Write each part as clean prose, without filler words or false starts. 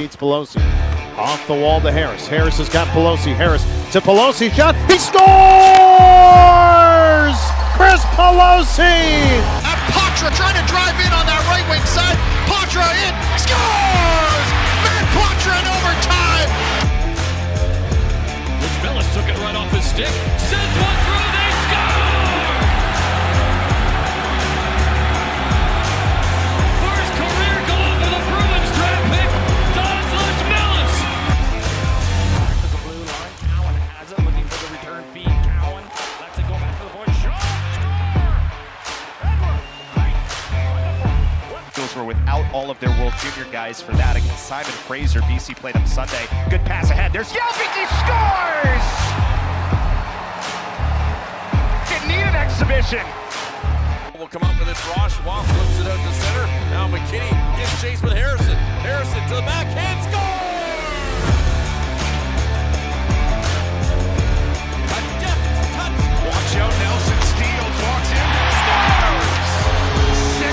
feeds Pelosi. Off the wall to Harris. Harris has got Pelosi. Harris to Pelosi. Shot. He scores! Chris Pelosi! And Poitras trying to drive in on that right wing side. Poitras in. Scores! Matt Poitras in overtime. Ellis took it right off his stick. Sends one through. They score! First career goal for the Bruins draft pick, Dom.Hockey. Back to the blue line. Cowan has it, looking for the return feed. Cowan lets it go back to the point. Shot! Those were without all of their World Junior guys for that against Simon Fraser. BC played him Sunday. Good pass ahead. There's Yelvik. He scores! Didn't need an exhibition. Will come up with it. Ross Schwab flips it out to center. Now McKinney gets chased with Harrison. Harrison to the backhand. Score! A deft touch. Watch out. Nelson steals. Walks in. Scores! 6-2.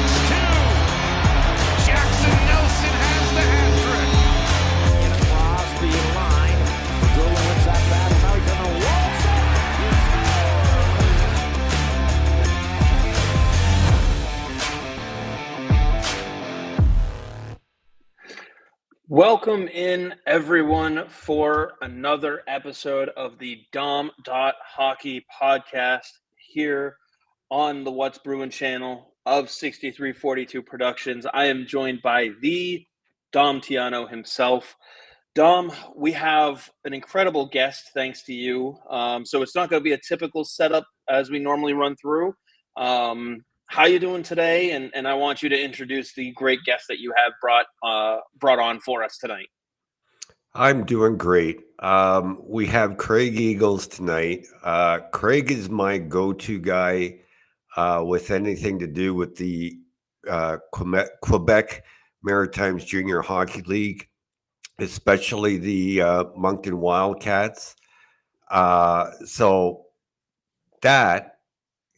Jackson Nelson has the hat trick. In a Crosby line. Drilling that back. Now he's on the wall. Welcome in, everyone, for another episode of the Dom.Hockey podcast here on the What's Bruin channel of 6342 Productions. I am joined by the Dom Tiano himself. Dom, we have an incredible guest, thanks to you. So it's not going to be a typical setup as we normally run through. How you doing today? And I want you to introduce the great guest that you have brought on for us tonight. I'm doing great. We have Craig Eagles tonight. Craig is my go-to guy with anything to do with the Quebec Maritimes Junior Hockey League, especially the Moncton Wildcats. So that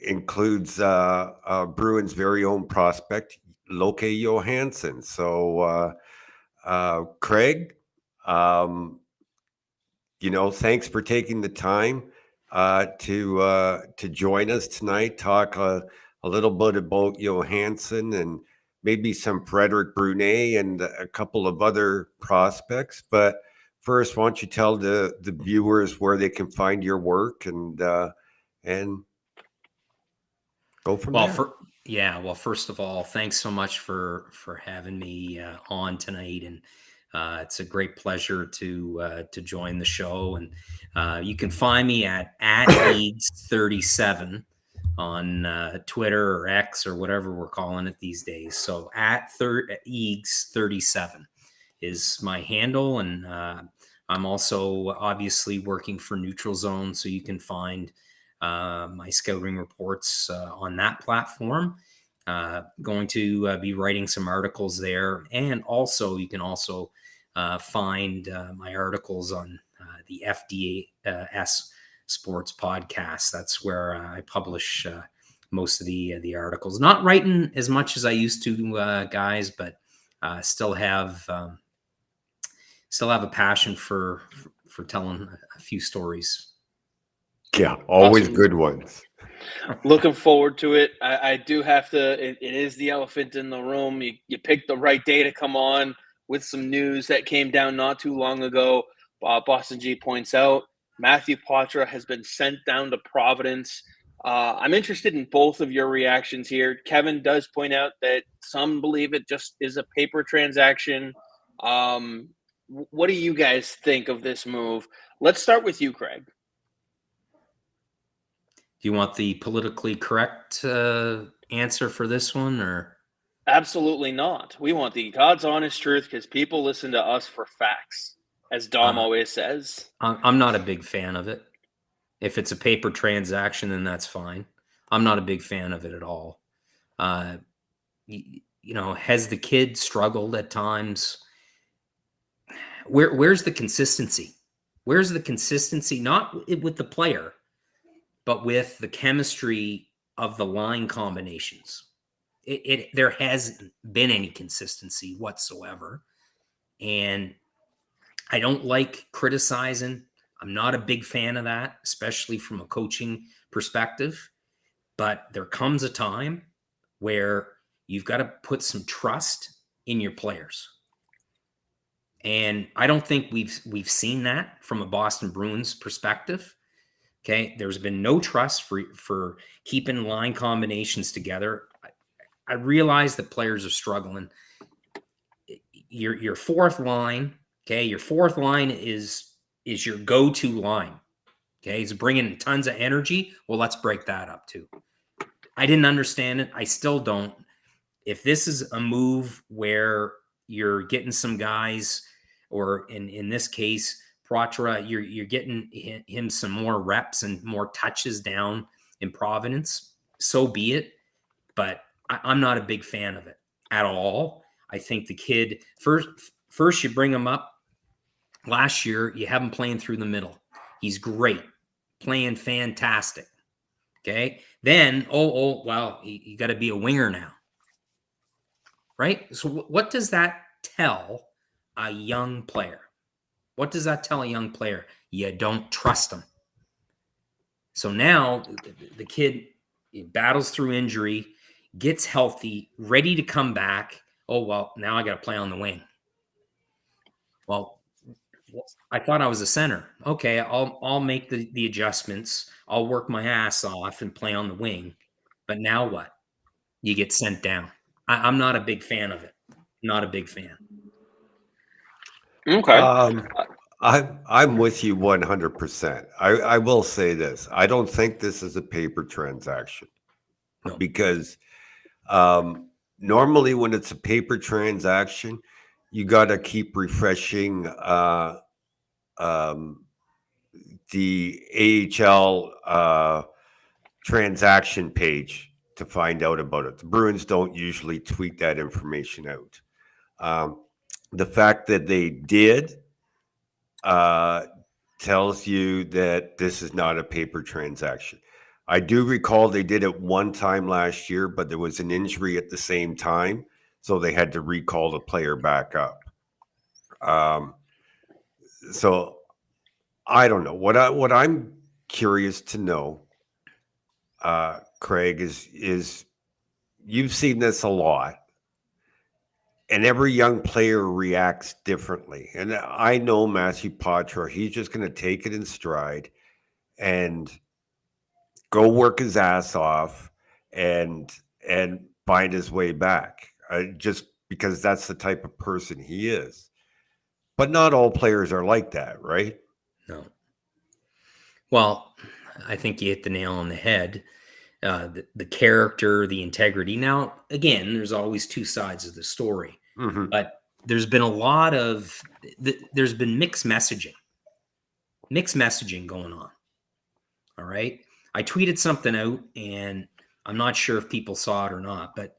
includes Bruins' very own prospect, Loke Johansson. So, Craig, thanks for taking the time to join us tonight. Talk a little bit about Johansson and maybe some Frederic Brunet and a couple of other prospects. But first, why don't you tell the viewers where they can find your work and go from there. First of all, thanks so much for having me on tonight, and it's a great pleasure to join the show. And you can find me at Eags37 on Twitter or X or whatever we're calling it these days. So at Eags37 is my handle, and I'm also obviously working for Neutral Zone, so you can find my scouting reports on that platform. Going to be writing some articles there, and also you can also find my articles on the FDS Sports Podcast. That's where I publish most of the articles. Not writing as much as I used to, guys, but still have a passion for telling a few stories. Yeah, always Awesome. Good ones. Looking forward to it. I do have to, it is the elephant in the room. You picked the right day to come on with some news that came down not too long ago. Boston G points out Matthew Poitras has been sent down to Providence. I'm interested in both of your reactions here. Kevin does point out that some believe it just is a paper transaction. What do you guys think of this move? Let's start with you, Craig. Do you want the politically correct answer for this one, or? Absolutely not. We want the God's honest truth because people listen to us for facts, as Dom always says. I'm not a big fan of it. If it's a paper transaction, then that's fine. I'm not a big fan of it at all. Has the kid struggled at times? Where's the consistency? Where's the consistency? Not with the player, but with the chemistry of the line combinations. There hasn't been any consistency whatsoever. And I don't like criticizing. I'm not a big fan of that, especially from a coaching perspective. But there comes a time where you've got to put some trust in your players. And I don't think we've seen that from a Boston Bruins perspective. Okay, there's been no trust for keeping line combinations together. I realize that players are struggling. Your fourth line, okay, your fourth line is your go-to line. Okay, it's bringing tons of energy. Well, let's break that up too. I didn't understand it. I still don't. If this is a move where you're getting some guys, or in this case, Poitras, you're getting him some more reps and more touches down in Providence, so be it. But I'm not a big fan of it at all. I think the kid, first you bring him up. Last year, you have him playing through the middle. He's great, playing fantastic. Okay. Then, well, you got to be a winger now. Right? So what does that tell a young player? What does that tell a young player? You don't trust him. So now the kid battles through injury, gets healthy, ready to come back. Oh, well, now I got to play on the wing. Well, I thought I was a center. Okay, I'll make the adjustments. I'll work my ass off and play on the wing. But now what? You get sent down. I'm not a big fan of it. Not a big fan. Okay. I'm with you 100%. I will say this. I don't think this is a paper transaction. No. Because normally when it's a paper transaction, you got to keep refreshing the AHL transaction page to find out about it. The Bruins don't usually tweet that information out. The fact that they did tells you that this is not a paper transaction. I do recall they did it one time last year, but there was an injury at the same time, so they had to recall the player back up. So I don't know. What I'm curious to know, Craig, is you've seen this a lot, and every young player reacts differently. And I know Matthew Poitras, he's just going to take it in stride and go work his ass off and find his way back, just because that's the type of person he is. But not all players are like that, right? No. Well, I think you hit the nail on the head. The character, the integrity. Now, again, there's always two sides of the story, but there's been a lot of there's been mixed messaging going on. All right. I tweeted something out, and I'm not sure if people saw it or not, but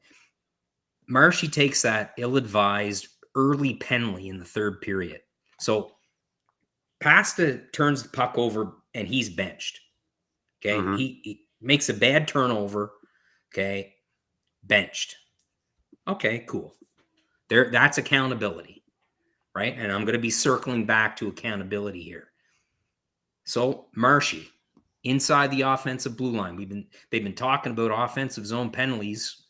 Marshy takes that ill-advised early penalty in the third period. So Pasta turns the puck over, and he's benched. Okay. He makes a bad turnover. Okay. Benched. Okay, cool. That's accountability, right? And I'm going to be circling back to accountability here. So Marshy, inside the offensive blue line, they've been talking about offensive zone penalties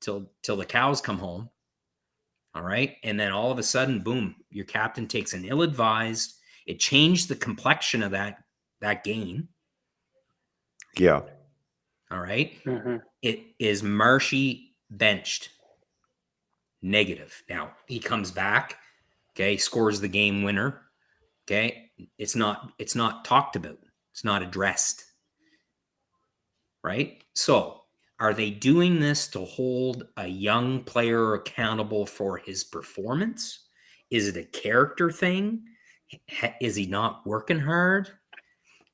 till the cows come home. All right. And then all of a sudden, boom, your captain takes an ill-advised. It changed the complexion of that game. Yeah. All right. It is Marshy benched. Negative. Now he comes back. Okay. Scores the game winner. Okay. It's not talked about. It's not addressed. Right. So are they doing this to hold a young player accountable for his performance? Is it a character thing? Is he not working hard?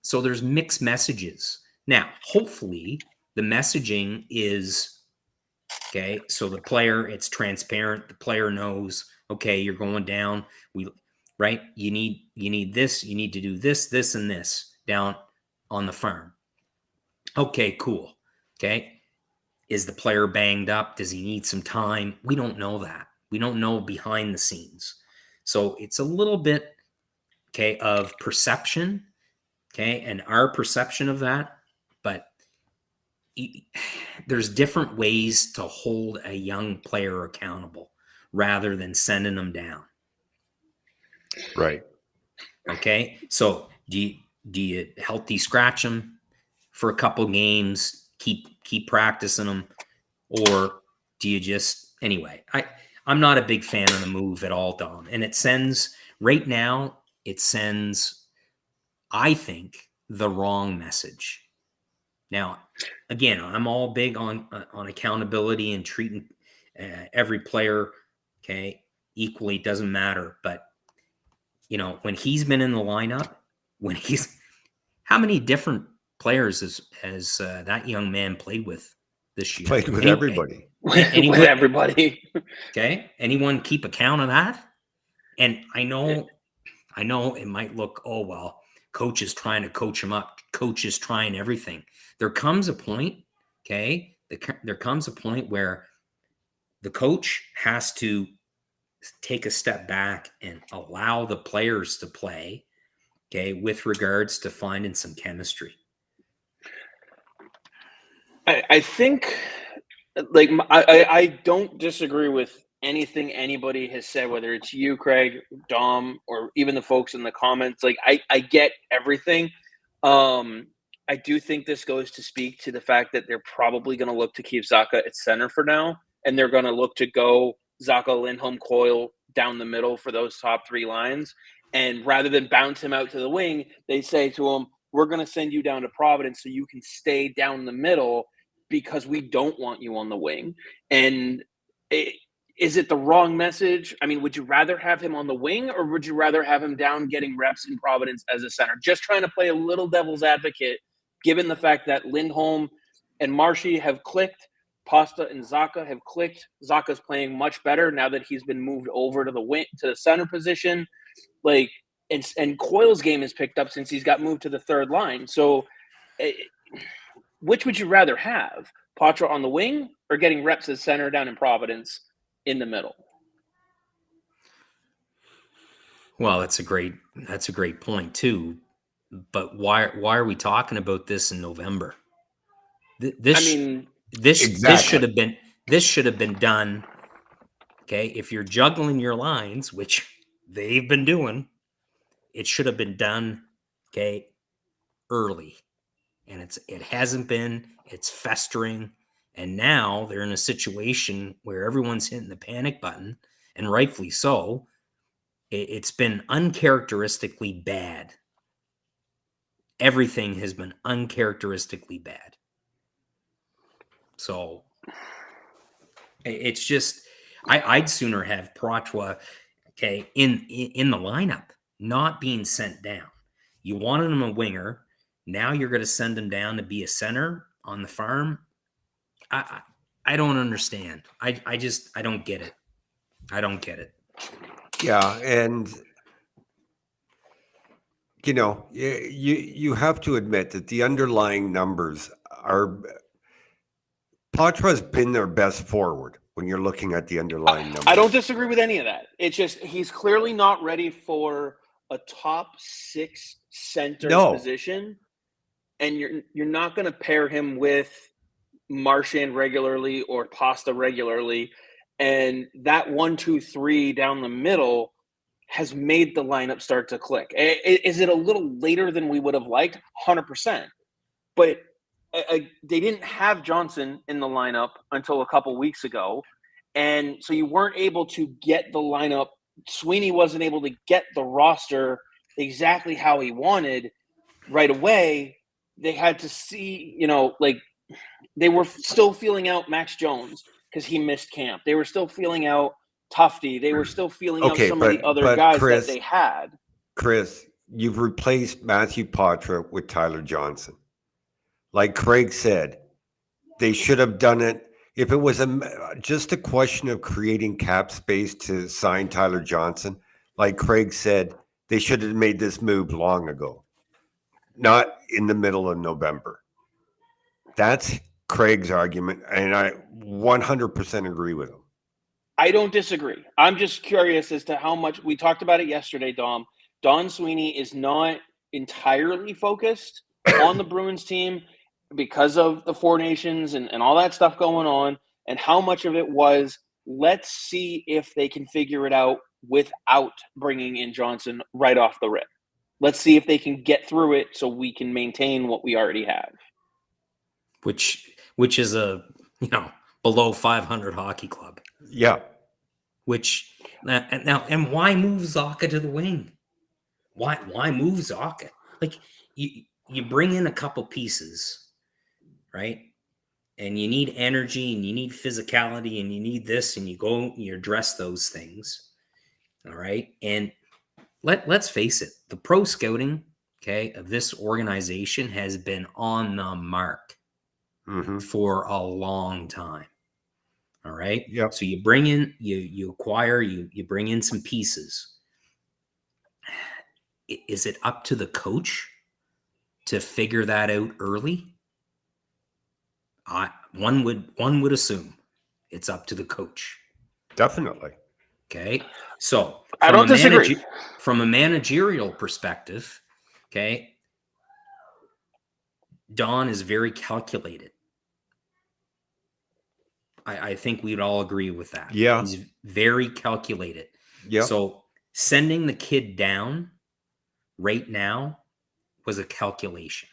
So there's mixed messages. Now, hopefully the messaging is, okay, so the player, it's transparent. The player knows, okay, you're going down. Right? You need this. You need to do this, this, and this down on the farm. Okay, cool. Okay. Is the player banged up? Does he need some time? We don't know that. We don't know behind the scenes. So it's a little bit okay, of perception, okay, and our perception of that. But there's different ways to hold a young player accountable rather than sending them down. Right. Okay, so do you healthy scratch them for a couple games, keep practicing them, or do you just anyway? I'm not a big fan of the move at all, Dom, and it sends right now. It sends, I think, the wrong message. Now, again, I'm all big on accountability and treating every player, okay, equally. Doesn't matter, but when he's been in the lineup, how many different players has that young man played with this year? Played with everybody. With everybody. Okay, anyone keep account of that? And I know it might look, oh well, coach is trying to coach him up. Coach is trying everything. There comes a point, okay? There comes a point where the coach has to take a step back and allow the players to play, okay, with regards to finding some chemistry. I think, like, I don't disagree with anything anybody has said, whether it's you, Craig, Dom, or even the folks in the comments. Like, I get everything. I do think this goes to speak to the fact that they're probably going to look to keep Zacha at center for now, and they're going to look to go Zacha, Lindholm, Coyle down the middle for those top three lines. And rather than bounce him out to the wing, they say to him, we're going to send you down to Providence so you can stay down the middle because we don't want you on the wing. And is it the wrong message? I mean, would you rather have him on the wing, or would you rather have him down getting reps in Providence as a center? Just trying to play a little devil's advocate, given the fact that Lindholm and Marshy have clicked, Pasta and Zacha have clicked. Zaka's playing much better now that he's been moved over to the wing, to the center position. Like, and Coyle's game has picked up since he's got moved to the third line. So, which would you rather have, Patra on the wing or getting reps as center down in Providence in the middle? Well, that's a great point too. But why are we talking about this in November? This should have been done. Okay, if you're juggling your lines, which they've been doing, it should have been done, okay, early. And it hasn't been. It's festering, and now they're in a situation where everyone's hitting the panic button, and rightfully so. It's been uncharacteristically bad. Everything has been uncharacteristically bad. So it's just, I'd sooner have Pratwa, okay, in the lineup, not being sent down. You wanted him a winger. Now you're going to send him down to be a center on the farm. I don't understand. I don't get it. I don't get it. Yeah, and you have to admit that the underlying numbers are. Patra's been their best forward when you're looking at the underlying numbers. I don't disagree with any of that. It's just he's clearly not ready for a top six center position, and you're not going to pair him with Marchand regularly or Pasta regularly, and that 1, 2, 3 down the middle has made the lineup start to click. Is it a little later than we would have liked? 100%, but they didn't have Johnson in the lineup until a couple weeks ago, and so you weren't able to get the lineup. Sweeney wasn't able to get the roster exactly how he wanted right away. They had to see, they were still feeling out Max Jones because he missed camp. They were still feeling out Tufty. They were still feeling out some of the other guys that they had. Chris, you've replaced Matthew Patra with Tyler Johnson. Like Craig said, they should have done it. If it was just a question of creating cap space to sign Tyler Johnson, like Craig said, they should have made this move long ago, not in the middle of November. That's Craig's argument, and I 100% agree with him. I don't disagree. I'm just curious as to how much – we talked about it yesterday, Dom. Don Sweeney is not entirely focused on the Bruins team because of the Four Nations and all that stuff going on, and how much of it was, let's see if they can figure it out without bringing in Johnson right off the rip. Let's see if they can get through it so we can maintain what we already have. Which is a, below 500 hockey club. Yeah. Which now, and why move Zaka to the wing? Why move Zaka? Like, you bring in a couple pieces, right? And you need energy and you need physicality and you need this, and you go and you address those things. All right. And let's face it, the pro scouting, of this organization has been on the mark for a long time. All right. Yep. So you bring in, you acquire, you bring in some pieces. Is it up to the coach to figure that out early? One would assume it's up to the coach. Definitely. Okay. So I don't disagree. From a managerial perspective, Don is very calculated. I think we'd all agree with that. Yeah. He's very calculated. Yeah. So sending the kid down right now was a calculation.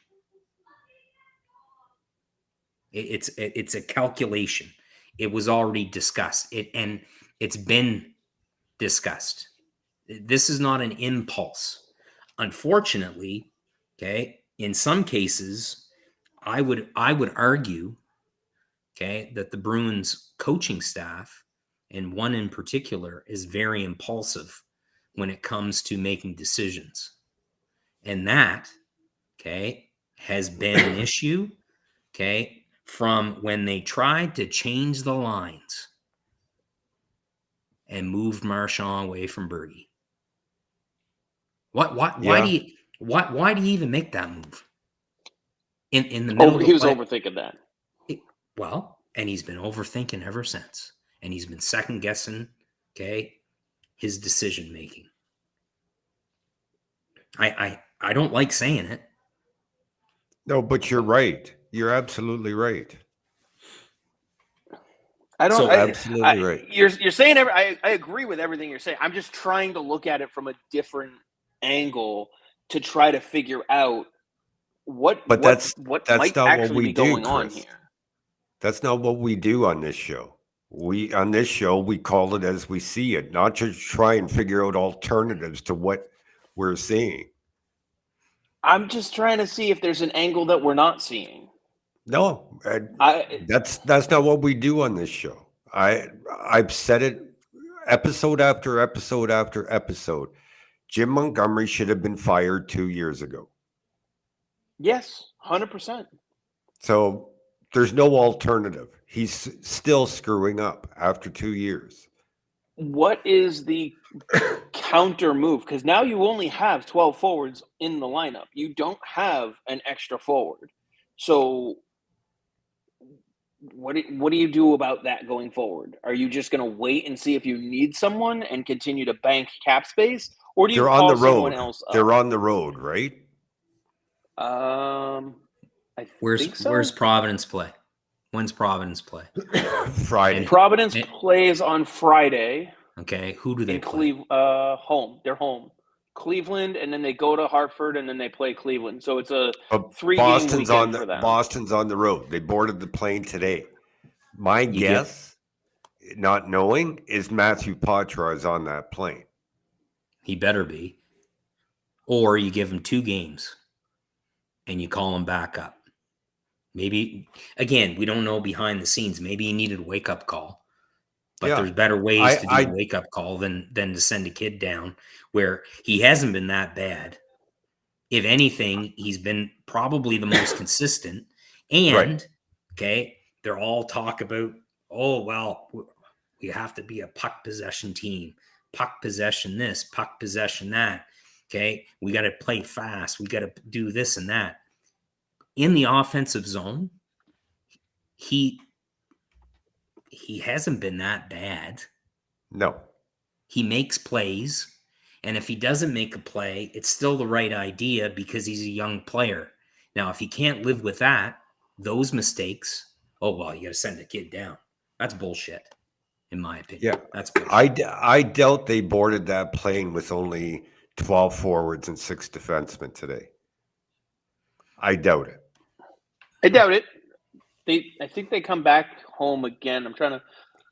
It's a calculation. It was already discussed. It's been discussed. This is not an impulse. Unfortunately, in some cases, I would argue, that the Bruins coaching staff, and one in particular, is very impulsive when it comes to making decisions. And that, has been an issue, from when they tried to change the lines and moved Marchand away from Berge. Why do you even make that move? In the middle of the he was play? overthinking that. And he's been overthinking ever since. And he's been second guessing, his decision making. I don't like saying it. No, but you're right. You're absolutely right. Absolutely right. You're saying I agree with everything you're saying. I'm just trying to look at it from a different angle to try to figure out what that's might not actually what we be do, going on Chris. here. That's not what we do on this show. We call it as we see it, not to try and figure out alternatives to what we're seeing. I'm just trying to see if there's an angle that we're not seeing. No, that's not what we do on this show. I've said it episode after episode after episode. Jim Montgomery should have been fired 2 years ago. Yes, 100%. So there's no alternative. He's still screwing up after 2 years. What is the counter move? Because now you only have 12 forwards in the lineup. You don't have an extra forward. So what do you do about that going forward? Are you just going to wait and see if you need someone and continue to bank cap space? Or do you call someone else up? They're on the road, right? I think so. Where's Providence play? When's Providence play? Friday. Providence plays on Friday. Okay, who do they play? Home. They're home. Cleveland, and then they go to Hartford, and then they play Cleveland. So it's a 3-game weekend for them. Boston's on the road. They boarded the plane today. My guess, not knowing, is Matthew Poitras is on that plane. He better be. Or you give him 2 games, and you call him back up. Maybe, again, we don't know behind the scenes. Maybe he needed a wake-up call. But there's better ways to do a wake-up call than to send a kid down where he hasn't been that bad. If anything, he's been probably the most consistent. And, they're all talk about, we have to be a puck possession team. Puck possession this, puck possession that. We got to play fast. We got to do this and that. In the offensive zone, he hasn't been that bad. No. He makes plays, And if he doesn't make a play, it's still the right idea because he's a young player. Now, if he can't live with those mistakes, oh, well, you got to send the kid down. That's bullshit, in my opinion. Yeah, that's bullshit. I doubt they boarded that plane with only 12 forwards and 6 defensemen today. I doubt it. I doubt it. I think they come back home again.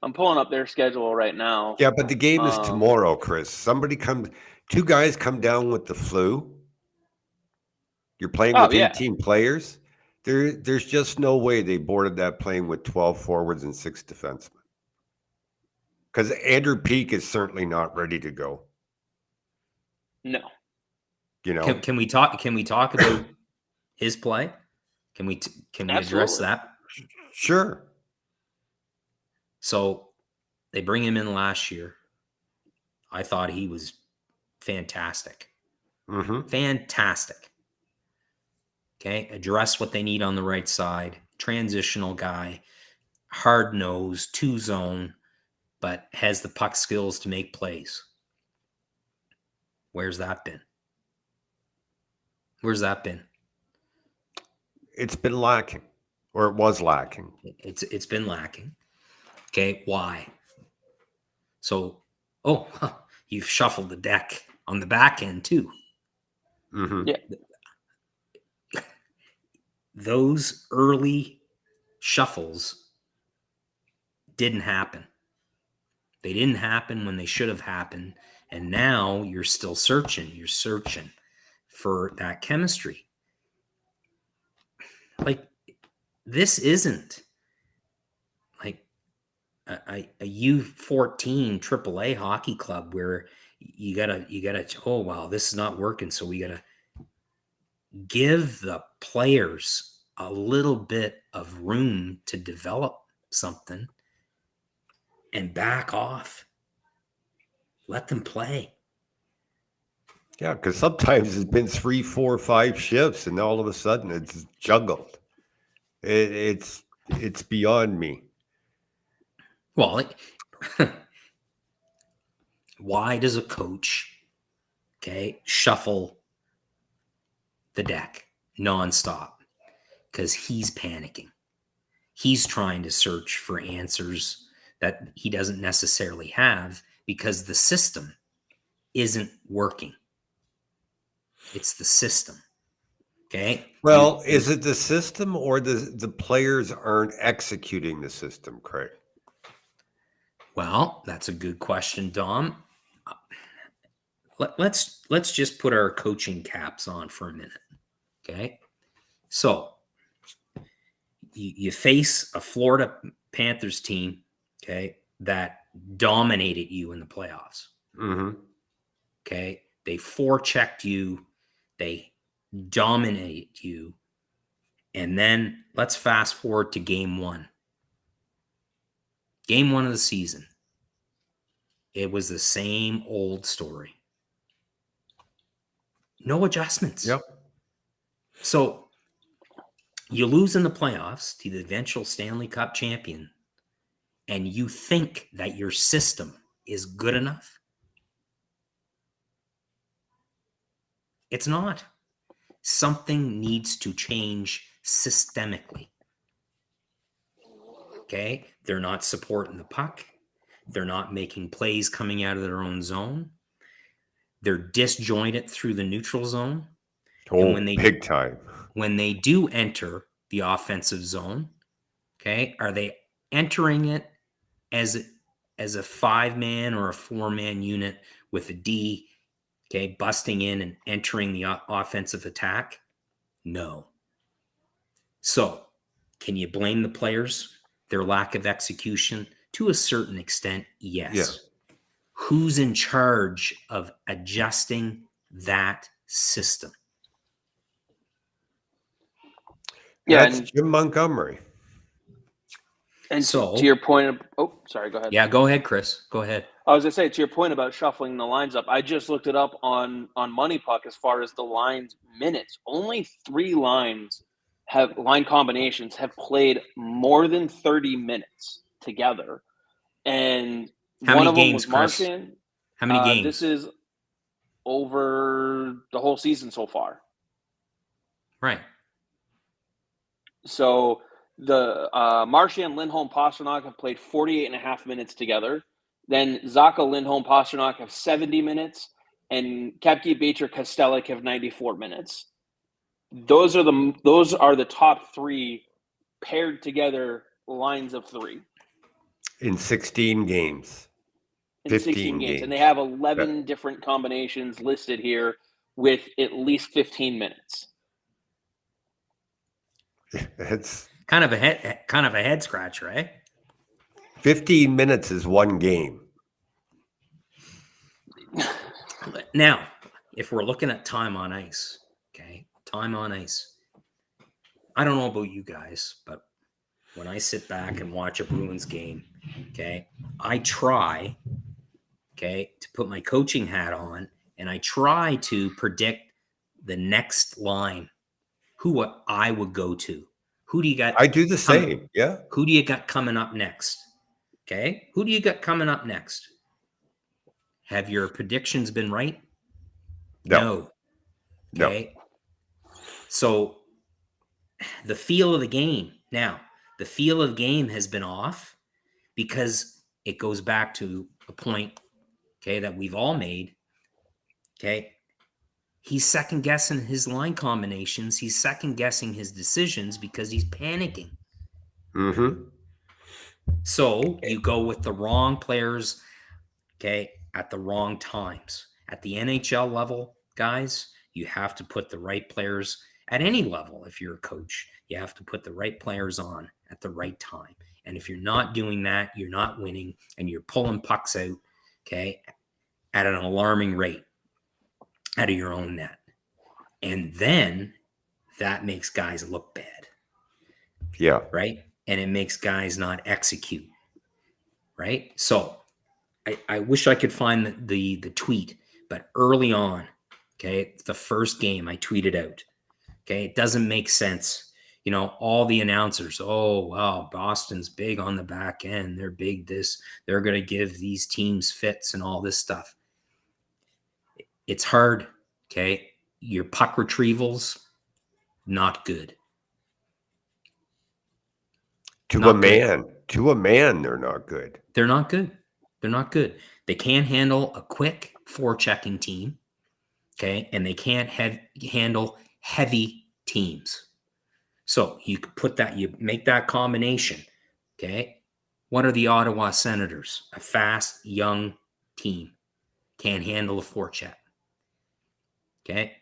I'm pulling up their schedule right now. Yeah, but the game is tomorrow, Chris. 2 guys come down with the flu. You're playing with 18 players. There's just no way they boarded that plane with 12 forwards and 6 defensemen. Because Andrew Peeke is certainly not ready to go. No. You know, can we talk about his play? Can we address that? Sure. So they bring him in last year. I thought he was fantastic. Mm-hmm. Fantastic. Okay, address what they need on the right side. Transitional guy, hard nose, 2-zone, but has the puck skills to make plays. Where's that been? It's been lacking, or it was lacking. It's been lacking. Okay, why? So, you've shuffled the deck on the back end too. Mm-hmm. Yeah. Those early shuffles didn't happen. They didn't happen when they should have happened. And now you're still searching. You're searching for that chemistry. Like, this isn't like a U14 AAA hockey club where you gotta, oh, wow, this is not working. So we gotta give the players a little bit of room to develop something and back off. Let them play. Yeah, because sometimes it's been 3, 4, 5 shifts, and all of a sudden it's juggled. It's beyond me. Well, why does a coach, shuffle the deck nonstop? Because he's panicking. He's trying to search for answers that he doesn't necessarily have because the system isn't working. It's the system. Okay. Well, is it the system or the players aren't executing the system, Craig? Well, that's a good question, Dom. Let's just put our coaching caps on for a minute. Okay. So you face a Florida Panthers team, that dominated you in the playoffs. Mm-hmm. Okay. They forechecked you. They dominated you. And then let's fast forward to game 1. Game 1 of the season. It was the same old story. No adjustments. Yep. So you lose in the playoffs to the eventual Stanley Cup champion, and you think that your system is good enough? It's not. Something needs to change systemically. Okay? They're not supporting the puck. They're not making plays coming out of their own zone. They're disjointed through the neutral zone. Oh, big time. When they do enter the offensive zone, are they entering it as a 5-man or a 4-man unit with a D, busting in and entering the offensive attack? No. So, can you blame the players? Their lack of execution? To a certain extent, yes. Yeah. Who's in charge of adjusting that system? Yeah, that's Jim Montgomery. And so, to your point of, sorry, go ahead. Yeah, go ahead, Chris. Go ahead. I was going to say, to your point about shuffling the lines up, I just looked it up on Money Puck as far as the lines minutes. Only 3 line combinations have played more than 30 minutes together. And how one many of them games, was Martin. How many games? This is over the whole season so far. Right. So the Marchand, Lindholm, Pastrnak have played 48 and a half minutes together. Then Zacha, Lindholm, Pastrnak have 70 minutes, and Kepke, Beecher, Kostelik have 94 minutes. Those are the top three paired together lines of three In 16 games. in 15 16 games. And they games. have 11 different combinations listed here with at least 15 minutes. It's Kind of a head scratcher, eh? 15 minutes is one game. Now, if we're looking at time on ice, okay, time on ice. I don't know about you guys, but when I sit back and watch a Bruins game, okay, I try, okay, to put my coaching hat on, and I try to predict the next line, who I would go to. Who do you got? I do the same. Yeah. Who do you got coming up next? Okay, who do you got coming up next? Have your predictions been right? No. Okay. So the feel of the game. Now, the feel of the game has been off because it goes back to a point, okay, that we've all made. Okay. He's second guessing his line combinations. He's second guessing his decisions because he's panicking. Mm-hmm. So you go with the wrong players, okay, at the wrong times. At the NHL level, guys, you have to put the right players at any level. If you're a coach, you have to put the right players on at the right time. And if you're not doing that, you're not winning, and you're pulling pucks out, okay, at an alarming rate out of your own net. And then that makes guys look bad. Yeah. Right? And it makes guys not execute. Right? So I wish I could find the tweet, but early on, okay, the first game I tweeted out, okay, it doesn't make sense. You know, all the announcers, oh, wow, Boston's big on the back end. They're big this. They're going to give these teams fits and all this stuff. It's hard, okay? Your puck retrievals, not good. To a man, they're not good. They're not good. They're not good. They can't handle a quick forechecking team, okay? And they can't handle heavy teams. So you put that, you make that combination, okay? What are the Ottawa Senators? A fast, young team. Can't handle a forecheck, okay?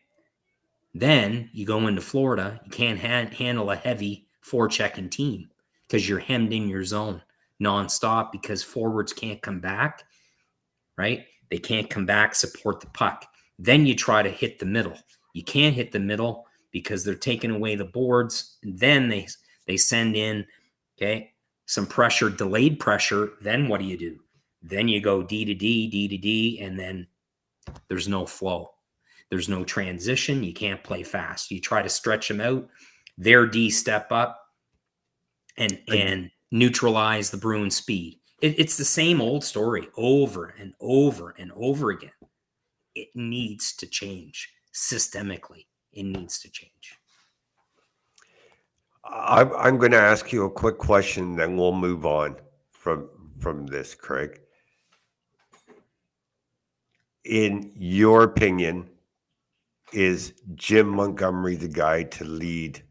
Then you go into Florida, you can't handle a heavy forechecking team because you're hemmed in your zone nonstop because forwards can't come back, right? They can't come back, support the puck. Then you try to hit the middle. You can't hit the middle because they're taking away the boards. And then they send in, okay, some pressure, delayed pressure. Then what do? Then you go D to D, and then there's no flow. There's no transition. You can't play fast. You try to stretch them out. Their D step up and neutralize the Bruins' speed. It's the same old story over and over and over again. It needs to change systemically. It needs to change. I'm going to ask you a quick question, then we'll move on from this, Craig. In your opinion, is Jim Montgomery the guy to lead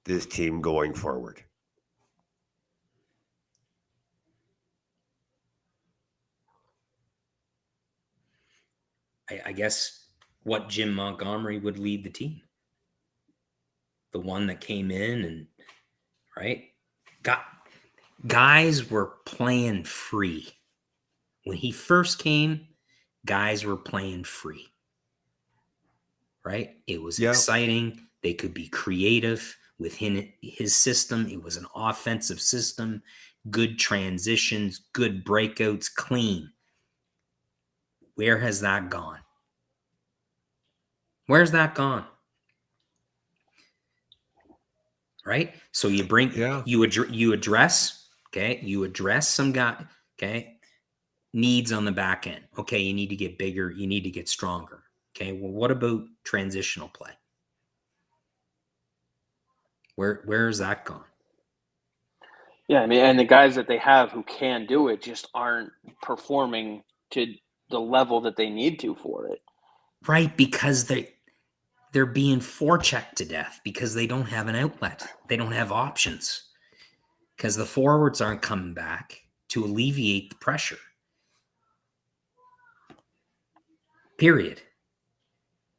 this team going forward? I guess what Jim Montgomery would lead the team. The one that came in and, right? Guys were playing free. When he first came, guys were playing free. Right? It was exciting. They could be creative within his system. It was an offensive system, good transitions, good breakouts, clean. Where has that gone? Where's that gone? Right? So you bring, you address, okay? You address some guy, okay? needs on the back end. Okay, you need to get bigger. You need to get stronger. Okay, well, what about transitional play? Where has that gone? Yeah, I mean, and the guys that they have who can do it just aren't performing to the level that they need to for it. Right, because they're being forechecked to death because they don't have an outlet. They don't have options because the forwards aren't coming back to alleviate the pressure. Period.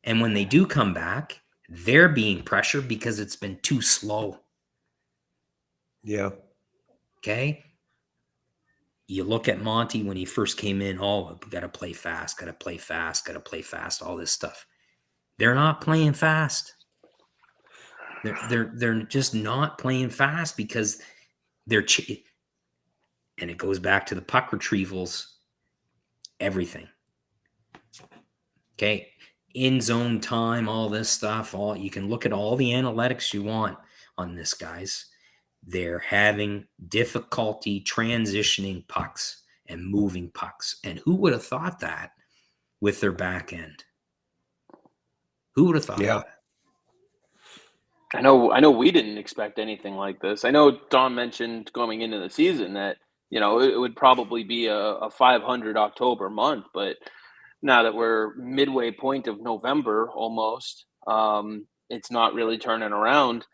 And when they do come back, they're being pressured because it's been too slow. Yeah. Okay? You look at Monty when he first came in, we got to play fast, got to play fast, got to play fast, all this stuff. They're not playing fast. They're just not playing fast because and it goes back to the puck retrievals, everything. Okay? In zone time, all this stuff, you can look at all the analytics you want on this, guys. They're having difficulty transitioning pucks and moving pucks. And who would have thought that with their back end? Who would have thought that? I know we didn't expect anything like this. I know Dom mentioned going into the season that, it would probably be a 500 October month, but now that we're midway point of November almost, it's not really turning around,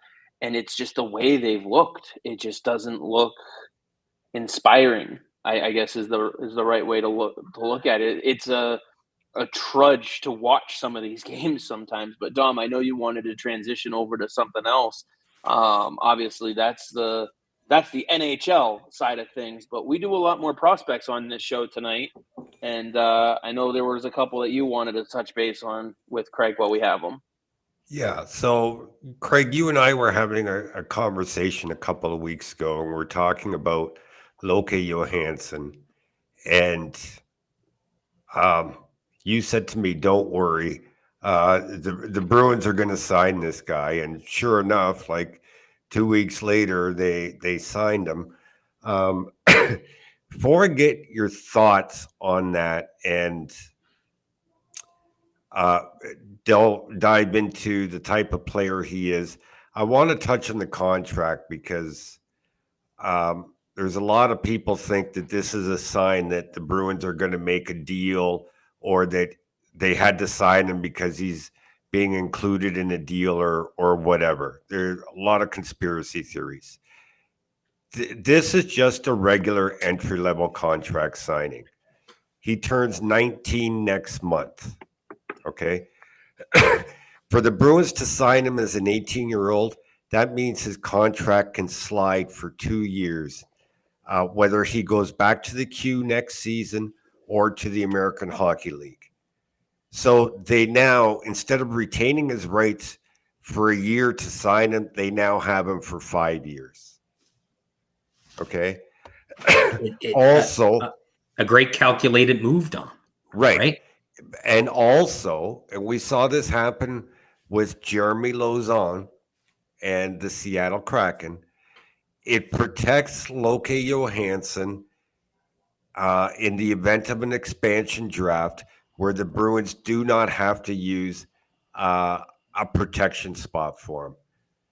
and it's just the way they've looked. It just doesn't look inspiring, I guess is the right way to look at it. It's a trudge to watch some of these games sometimes. But Dom, I know you wanted to transition over to something else. Obviously, that's the NHL side of things, but we do a lot more prospects on this show tonight. And I know there was a couple that you wanted to touch base on with Craig while we have them. Yeah. So, Craig, you and I were having a conversation a couple of weeks ago, and we're talking about Loke Johansson. And you said to me, don't worry. The Bruins are going to sign this guy. And sure enough, like 2 weeks later, they signed him. Before I get your thoughts on that and dive into the type of player he is, I want to touch on the contract because there's a lot of people think that this is a sign that the Bruins are going to make a deal or that they had to sign him because he's being included in a deal or whatever. There's a lot of conspiracy theories. This is just a regular entry-level contract signing. He turns 19 next month, okay? For the Bruins to sign him as an 18-year-old, that means his contract can slide for 2 years, whether he goes back to the Q next season or to the American Hockey League. So they now, instead of retaining his rights for a year to sign him, they now have him for 5 years. Okay. Also, a great calculated move, Dom. Right. And also, and we saw this happen with Jeremy Lauzon and the Seattle Kraken, it protects Loke Johansson in the event of an expansion draft where the Bruins do not have to use a protection spot for him.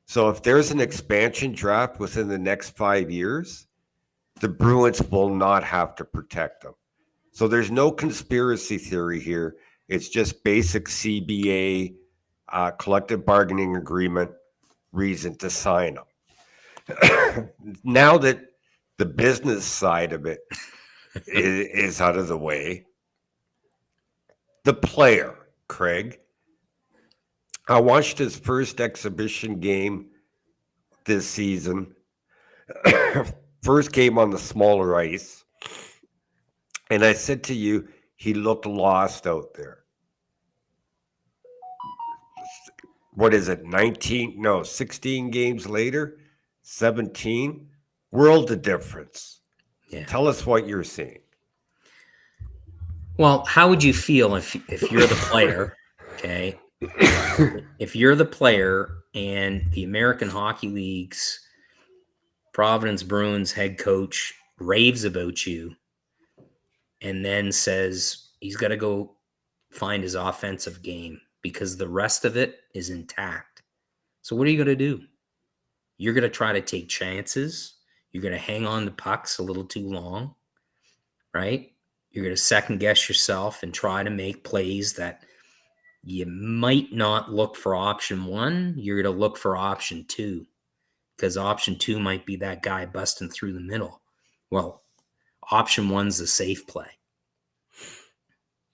So if there's an expansion draft within the next 5 years, the Bruins will not have to protect him. So there's no conspiracy theory here. It's just basic CBA, collective bargaining agreement reason to sign him. Now that the business side of it is out of the way, the player, Craig, I watched his first exhibition game this season. First game on the smaller ice. And I said to you, he looked lost out there. What is it? 16 games later? 17? World of difference. Yeah. Tell us what you're seeing. Well, how would you feel if you're the player, okay? If you're the player and the American Hockey League's Providence Bruins head coach raves about you and then says he's got to go find his offensive game because the rest of it is intact. So what are you going to do? You're going to try to take chances. You're going to hang on to pucks a little too long, right? You're going to second guess yourself and try to make plays that you might not look for option one. You're going to look for option two, because option two might be that guy busting through the middle. Well, option one's the safe play,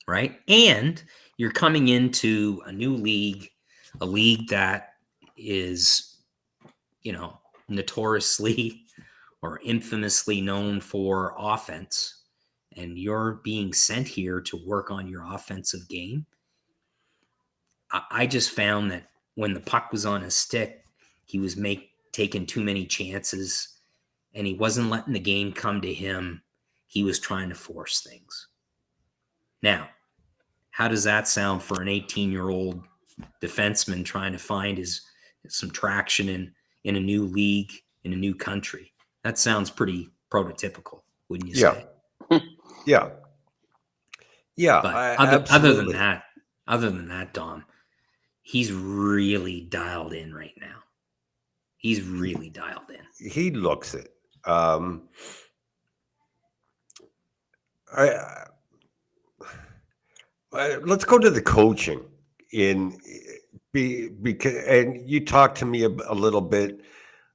right? And you're coming into a new league, a league that is, notoriously or infamously known for offense, and you're being sent here to work on your offensive game. I just found that when the puck was on his stick, he was taking too many chances, and he wasn't letting the game come to him. He was trying to force things. Now, how does that sound for an 18-year-old defenseman trying to find some traction in a new league, in a new country? That sounds pretty prototypical, wouldn't you say? Yeah. But other than that, Dom, he's really dialed in right now. He's really dialed in. He looks it. Let's go to the coaching because, and you talked to me a little bit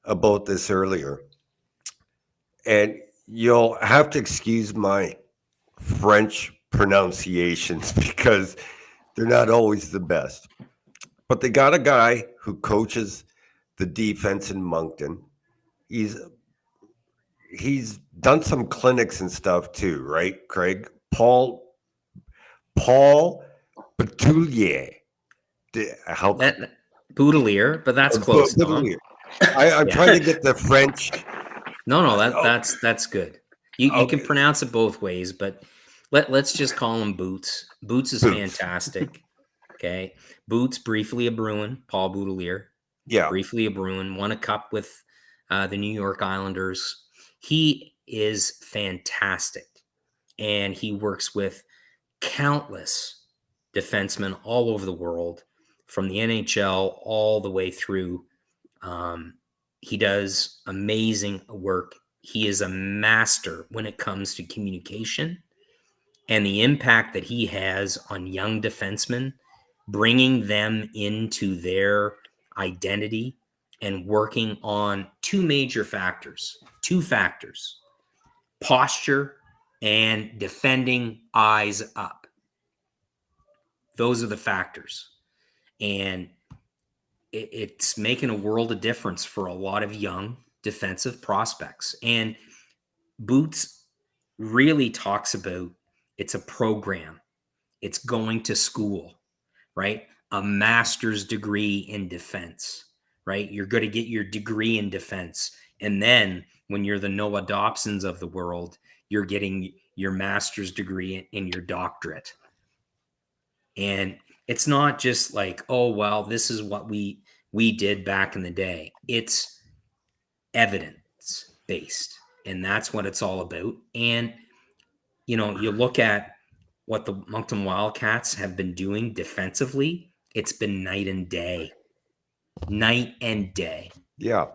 about this earlier, and you'll have to excuse my French pronunciations because they're not always the best. But they got a guy who coaches the defense in Moncton. He's done some clinics and stuff too, right, Craig? Paul Boutelier. Boutelier, but that's close. Boutelier. I'm trying to get the French. No, that's good. You can pronounce it both ways, but let's just call him Boots. Boots is fantastic. Okay, Boots, briefly a Bruin, Paul Boutelier. Yeah, briefly a Bruin, won a cup with the New York Islanders. He is fantastic, and he works with countless defensemen all over the world, from the NHL all the way through. He does amazing work. He is a master when it comes to communication, and the impact that he has on young defensemen, bringing them into their identity and working on two factors, posture and defending eyes up. Those are the factors. And it's making a world of difference for a lot of young defensive prospects. And Boots really talks about it's a program. It's going to school, right? A master's degree in defense, right? You're going to get your degree in defense. And then when you're the Noah Dobsons of the world, you're getting your master's degree in your doctorate. And it's not just like, oh, well, this is what we did back in the day. It's evidence-based, and that's what it's all about. And, you look at what the Moncton Wildcats have been doing defensively, it's been night and day. Night and day. Yeah.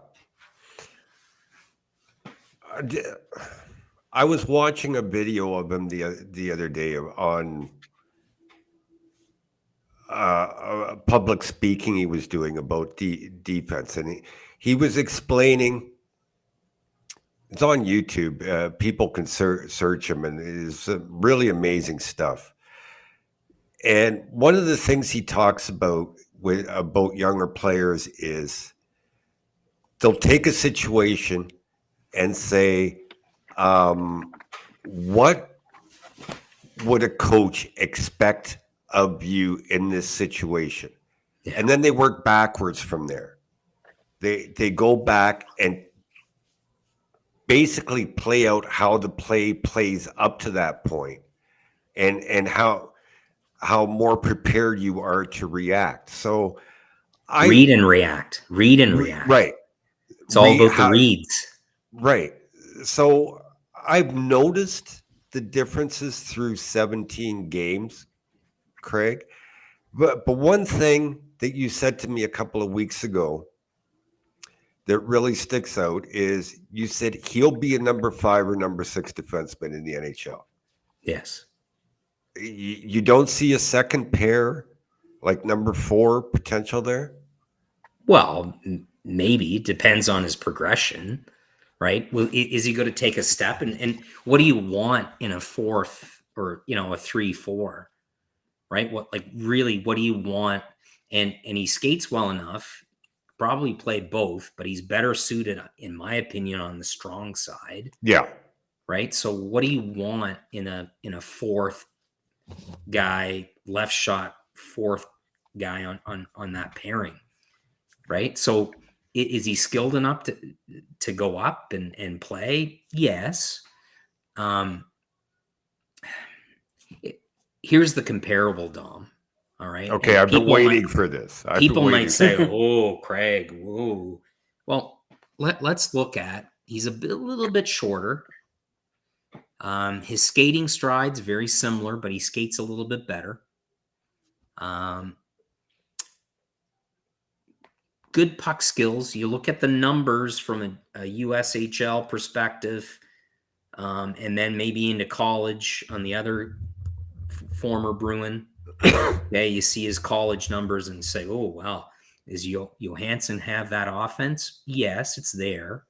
I was watching a video of him the other day on public speaking he was doing about defense, and he was explaining. It's on YouTube. People can search him, and it's really amazing stuff. And one of the things he talks about about younger players is they'll take a situation and say, what would a coach expect of you in this situation? Yeah. And then they work backwards from there. They go back and basically play out how the play plays up to that point, and how more prepared you are to react. So read and react. Right. It's all about the reads. Right. So I've noticed the differences through 17 games, Craig. But one thing that you said to me a couple of weeks ago that really sticks out is you said he'll be a number 5 or number 6 defenseman in the NHL. Yes. You don't see a second pair like number 4 potential there? Well, maybe. It depends on his progression, right? Well, is he going to take a step? And what do you want in a fourth or, a 3-4, right? What do you want? And he skates well enough, probably play both, but he's better suited, in my opinion, on the strong side. Yeah. Right. So what do you want in a fourth guy, left shot, fourth guy on that pairing? Right. So is he skilled enough to go up and play? Yes. Here's the comparable, Dom. All right. Okay, I've been waiting for this. People might say, "Oh, Craig, whoa." Well, let's look at. He's a little bit shorter. His skating stride's very similar, but he skates a little bit better. Good puck skills. You look at the numbers from a USHL perspective, and then maybe into college on the other former Bruin. Okay, you see his college numbers and say, "Oh, wow, does Johansson have that offense?" Yes, it's there.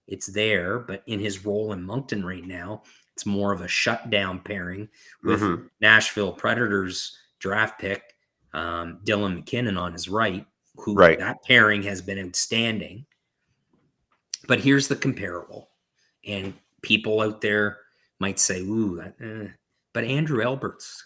It's there, but in his role in Moncton right now, it's more of a shutdown pairing with Nashville Predators draft pick Dylan McKinnon on his right, who that pairing has been outstanding. But here's the comparable, and people out there might say, "Ooh," but Andrew Alberts,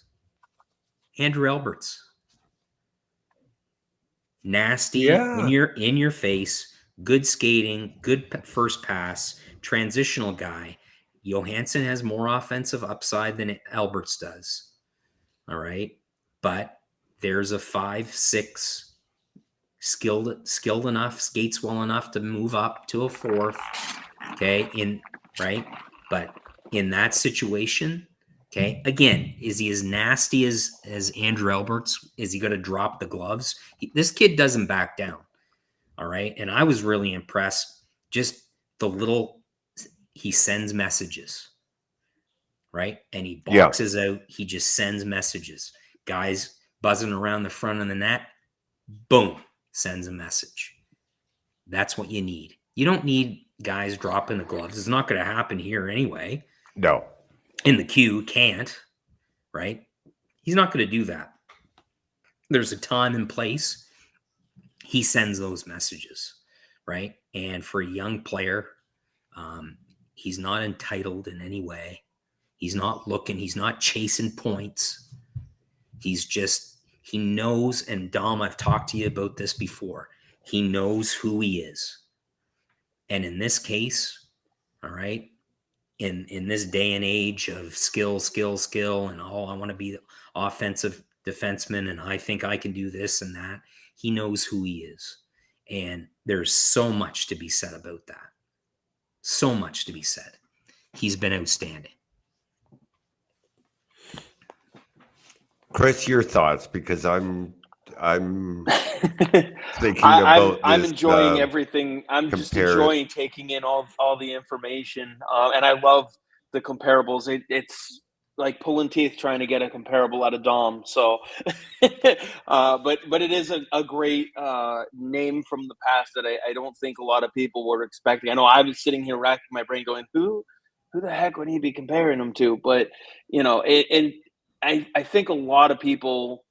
nasty, in your face, good skating, good first pass, transitional guy. Johansson has more offensive upside than Alberts does. All right. But there's a 5-6 skilled enough, skates well enough to move up to a fourth. Okay. But in that situation, okay, again, is he as nasty as Andrew Alberts? Is he going to drop the gloves? This kid doesn't back down. All right. And I was really impressed. Just the little, he sends messages, right? And he boxes out. He just sends messages. Guys buzzing around the front of the net, boom, sends a message. That's what you need. You don't need guys dropping the gloves. It's not going to happen here anyway. No. In the queue, can't, right? He's not going to do that. There's a time and place. He sends those messages, right? And for a young player, he's not entitled in any way. He's not looking. He's not chasing points. He knows, and Dom, I've talked to you about this before. He knows who he is. And in this case, all right, in this day and age of skill, and I want to be the offensive defenseman, and I think I can do this and that. He knows who he is. And there's so much to be said about that. So much to be said. He's been outstanding. Chris, your thoughts, because I'm thinking about I'm this, enjoying everything. I'm just enjoying taking in all the information, and I love the comparables. It's like pulling teeth trying to get a comparable out of Dom. So, but it is a great name from the past that I don't think a lot of people were expecting. I know I was sitting here racking my brain going, who the heck would he be comparing him to? But I think a lot of people,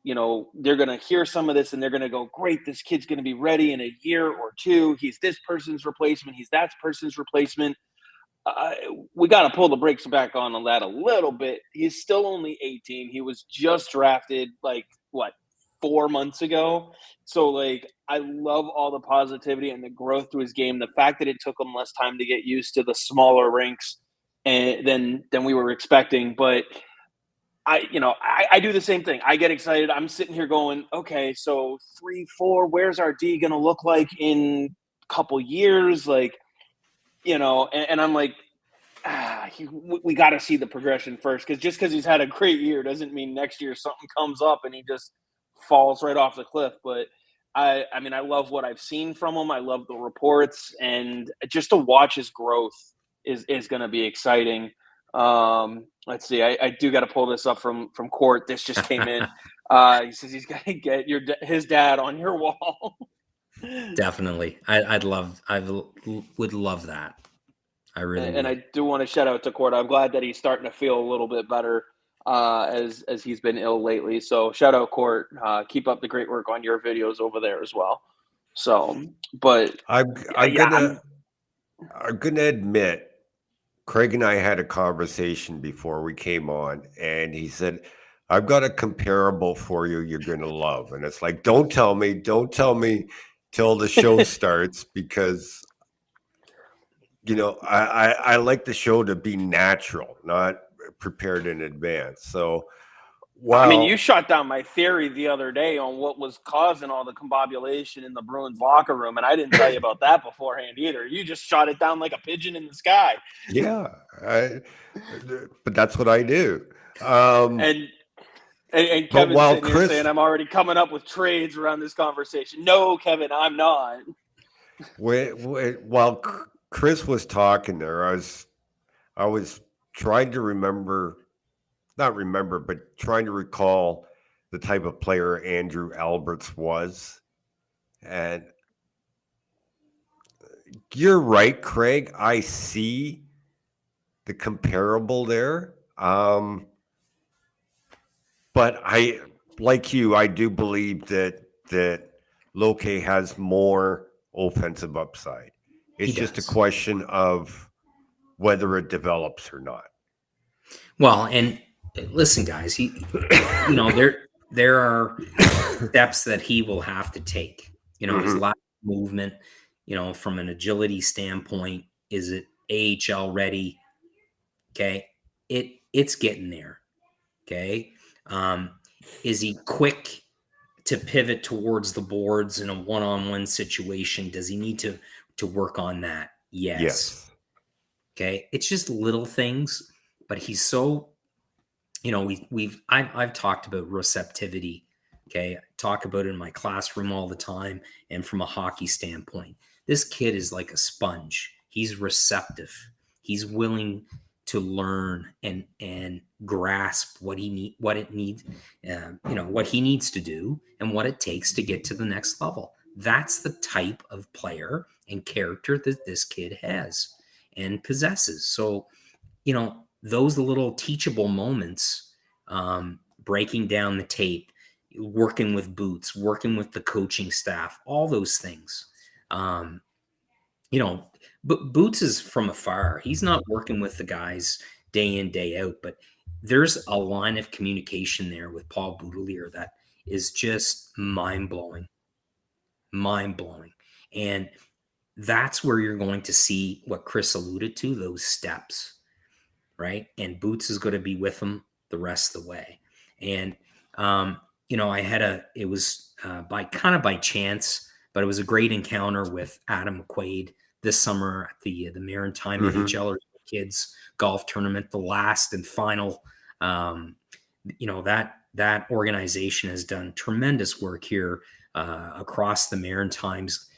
they're going to hear some of this and they're going to go, great, this kid's going to be ready in a year or two. He's this person's replacement. He's that person's replacement. We got to pull the brakes back on that a little bit. He's still only 18. He was just drafted 4 months ago. So I love all the positivity and the growth to his game. The fact that it took him less time to get used to the smaller rinks than we were expecting. But I do the same thing. I get excited. I'm sitting here going, okay, so 3-4, where's our D going to look like in a couple years? And I'm like, we got to see the progression first, because just because he's had a great year doesn't mean next year something comes up and he just falls right off the cliff. But I mean, I love what I've seen from him. I love the reports, and just to watch his growth is going to be exciting. Let's see. I do got to pull this up from Court. This just came in. He says he's got to get his dad on your wall. Definitely. I would love that. I really and would. I do want to shout out to Court. I'm glad that he's starting to feel a little bit better as he's been ill lately. So shout out Court. Keep up the great work on your videos over there as well. So, but I'm gonna admit, Craig and I had a conversation before we came on, and he said, "I've got a comparable for you. You're gonna love." And it's like, don't tell me till the show starts, because I like the show to be natural, not prepared in advance. So, I mean, you shot down my theory the other day on what was causing all the combobulation in the Bruins locker room, and I didn't tell you about that beforehand either. You just shot it down like a pigeon in the sky. Yeah, but that's what I do. And Kevin's while sitting here saying I'm already coming up with trades around this conversation. No, Kevin, I'm not. While Chris was talking there, I was trying to trying to recall the type of player Andrew Alberts was. And you're right, Craig. I see the comparable there. But I do believe that Loke has more offensive upside. It's just a question of whether it develops or not. Well, and listen, guys, there are steps that he will have to take. His lateral movement, from an agility standpoint, is it AHL ready? Okay, it's getting there. Okay, is he quick to pivot towards the boards in a one-on-one situation? Does he need to work on that? Yes. Okay, it's just little things, but he's so, I've talked about receptivity. Okay, I talk about it in my classroom all the time, and from a hockey standpoint, this kid is like a sponge. He's receptive. He's willing to learn and grasp what he needs to do and what it takes to get to the next level. That's the type of player and character that this kid has and possesses. So, those little teachable moments, breaking down the tape, working with Boots, working with the coaching staff, all those things. But Boots is from afar. He's not working with the guys day in, day out, but there's a line of communication there with Paul Boudelier that is just mind-blowing. And that's where you're going to see what Chris alluded to, those steps, right? And Boots is going to be with him the rest of the way. And, it was by chance, but it was a great encounter with Adam McQuaid this summer at the Maritime NHL Kids Golf Tournament, the last and final. That organization has done tremendous work here across the Maritimes,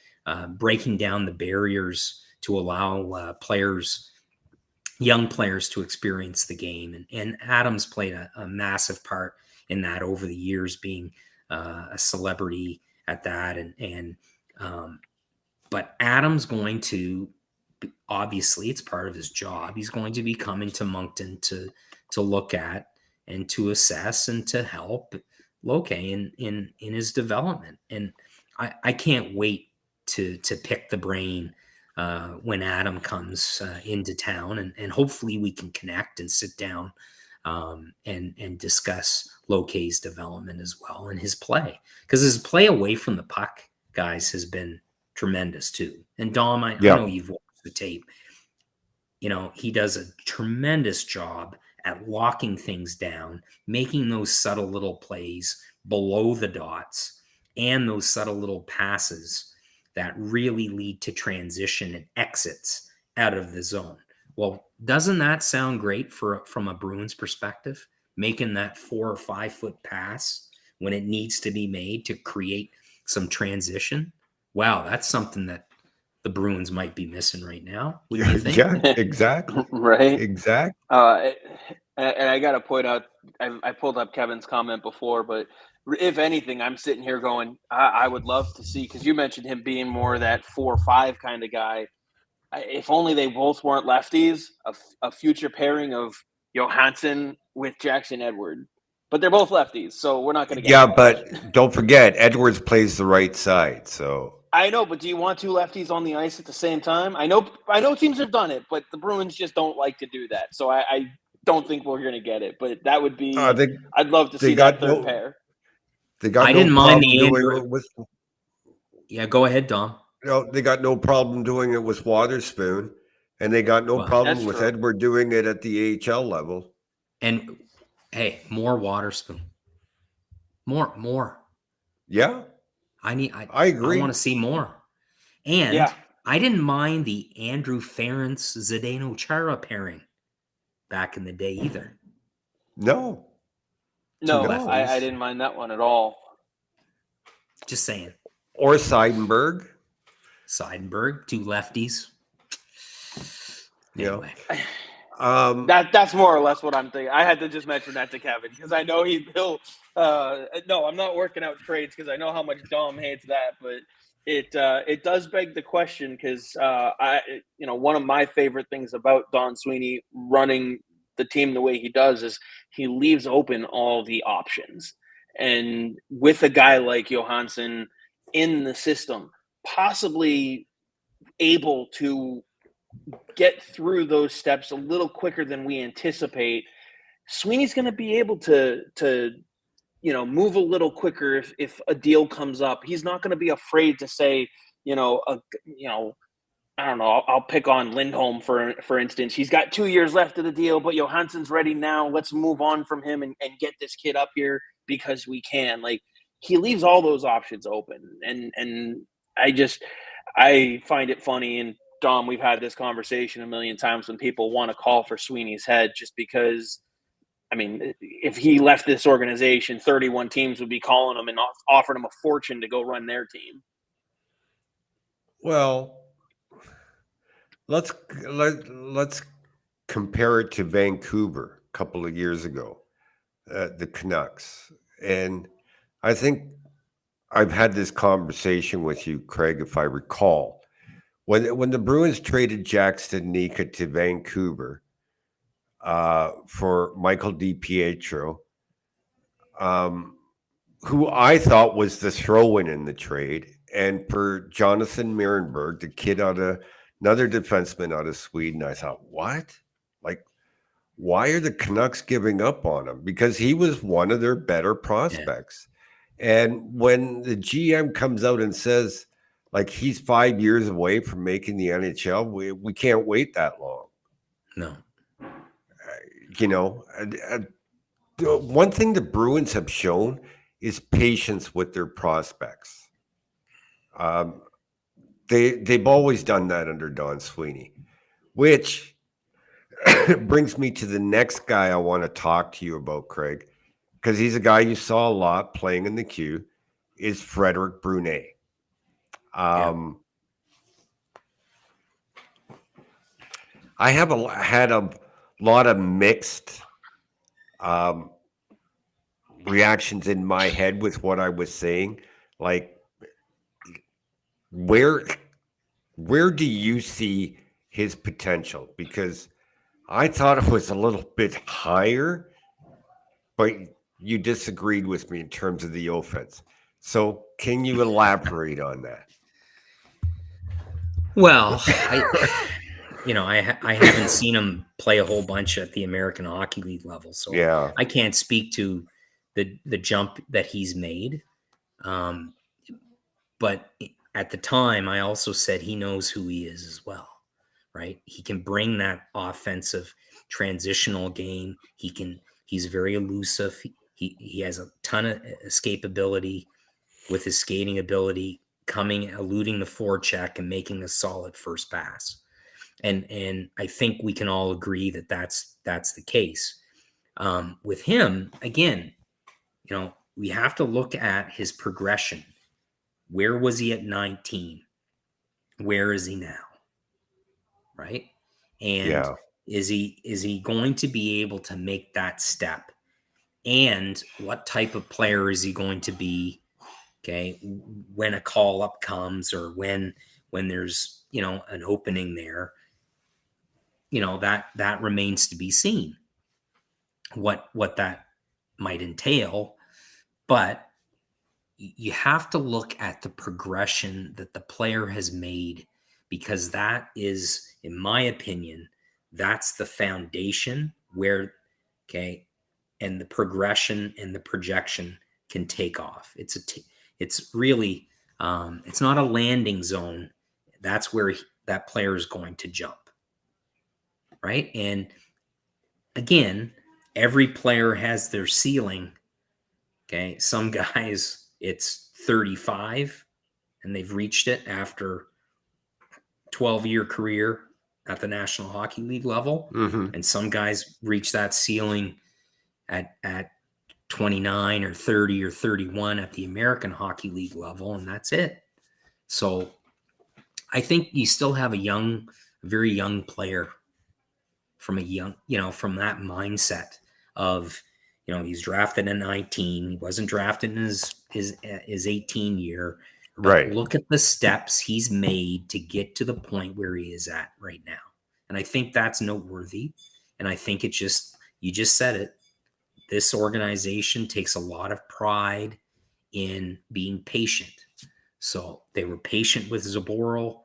breaking down the barriers to allow young players to experience the game. And Adam's played a massive part in that over the years, being a celebrity at that. But Adam's going to, obviously it's part of his job. He's going to be coming to Moncton to look at and to assess and to help Loke in his development. And I can't wait to pick the brain when Adam comes into town, and hopefully we can connect and sit down and discuss Loke's development as well, and his play, because his play away from the puck, guys, has been tremendous too. And Dom, I know you've watched the tape. He does a tremendous job at locking things down, making those subtle little plays below the dots, and those subtle little passes that really lead to transition and exits out of the zone. Well, doesn't that sound great from a Bruins perspective? Making that 4 or 5 foot pass when it needs to be made to create some transition. Wow, that's something that the Bruins might be missing right now. Wouldn't you think? Yeah, exactly. Right. Exactly. And I got to point out, I pulled up Kevin's comment before, but if anything, I'm sitting here going, I would love to see, because you mentioned him being more that 4-5 kind of guy. If only they both weren't lefties, a future pairing of Johansson with Jackson Edward. But they're both lefties, so we're not going to get Yeah, there. but don't forget, Edwards plays the right side. So I know, but do you want two lefties on the ice at the same time? I know teams have done it, but the Bruins just don't like to do that. So I don't think we're going to get it. But that would be I'd love to see that third pair. They got I no didn't mind problem the doing Andrew. it with. Yeah, go ahead, Dom. They got no problem doing it with Waterspoon, and they got no Well, problem that's with true. Edward doing it at the AHL level. And hey, more Waterspoon. More. Yeah, I agree. I want to see more. And Yeah. I didn't mind the Andrew Ference Zdeno Chara pairing back in the day either. No, No, lefties. I didn't mind that one at all. Just saying. or Seidenberg. Seidenberg, 2 lefties. Anyway. That's more or less what I'm thinking. I had to just mention that to Kevin because I know he'll. No, I'm not working out trades because I know how much Dom hates that, but it does beg the question because one of my favorite things about Don Sweeney running the team the way he does is he leaves open all the options, and with a guy like Johansson in the system, possibly able to get through those steps a little quicker than we anticipate, Sweeney's going to be able to move a little quicker if a deal comes up. He's not going to be afraid to say, I don't know. I'll pick on Lindholm for instance. He's got 2 years left of the deal, but Johansson's ready now. Let's move on from him and get this kid up here because we can. Like, he leaves all those options open, and I find it funny. And Dom, we've had this conversation a million times when people want to call for Sweeney's head just because. I mean, if he left this organization, 31 teams would be calling him and offering him a fortune to go run their team. Well, let's compare it to Vancouver a couple of years ago, the Canucks, and I think I've had this conversation with you, Craig, if I recall, when the Bruins traded Jack Studnicka to Vancouver for Michael DiPietro, who I thought was the throw-in in the trade, and for Jonathan Mirenberg, the kid another defenseman out of Sweden. I thought, what? Like, why are the Canucks giving up on him? Because he was one of their better prospects. Yeah. And when the GM comes out and says, like, he's 5 years away from making the NHL, we can't wait that long. No. One thing the Bruins have shown is patience with their prospects. They've always done that under Don Sweeney, which brings me to the next guy I want to talk to you about, Craig, because he's a guy you saw a lot playing in the Q, is Frederic Brunet. I have had a lot of mixed reactions in my head with what I was saying. Like, where do you see his potential? Because I thought it was a little bit higher, but you disagreed with me in terms of the offense. So can you elaborate on that? Well, I haven't seen him play a whole bunch at the American Hockey League level, so yeah. I can't speak to the jump that he's made. But at the time, I also said he knows who he is as well, right? He can bring that offensive transitional game. He's very elusive. He has a ton of escapability with his skating ability, eluding the forecheck and making a solid first pass. And I think we can all agree that that's the case. With him, again, we have to look at his progression. Where was he at 19? Where is he now? Right? And Yeah. is he going to be able to make that step? And what type of player is he going to be? Okay, when a call up comes, or when there's an opening there, that remains to be seen. What that might entail, but you have to look at the progression that the player has made, because that is, in my opinion, that's the foundation where, okay, and the progression and the projection can take off. It's really, it's not a landing zone. That's where that player is going to jump, right? And again, every player has their ceiling. Okay, some guys it's 35 and they've reached it after 12-year career at the National Hockey League level, and some guys reach that ceiling at 29 or 30 or 31 at the American Hockey League level, and that's it. So I think you still have a very young player from from that mindset of, he's drafted at 19. He wasn't drafted in his 18 year. But Right. look at the steps he's made to get to the point where he is at right now. And I think that's noteworthy. And I think you just said it. This organization takes a lot of pride in being patient. So they were patient with Zaboral.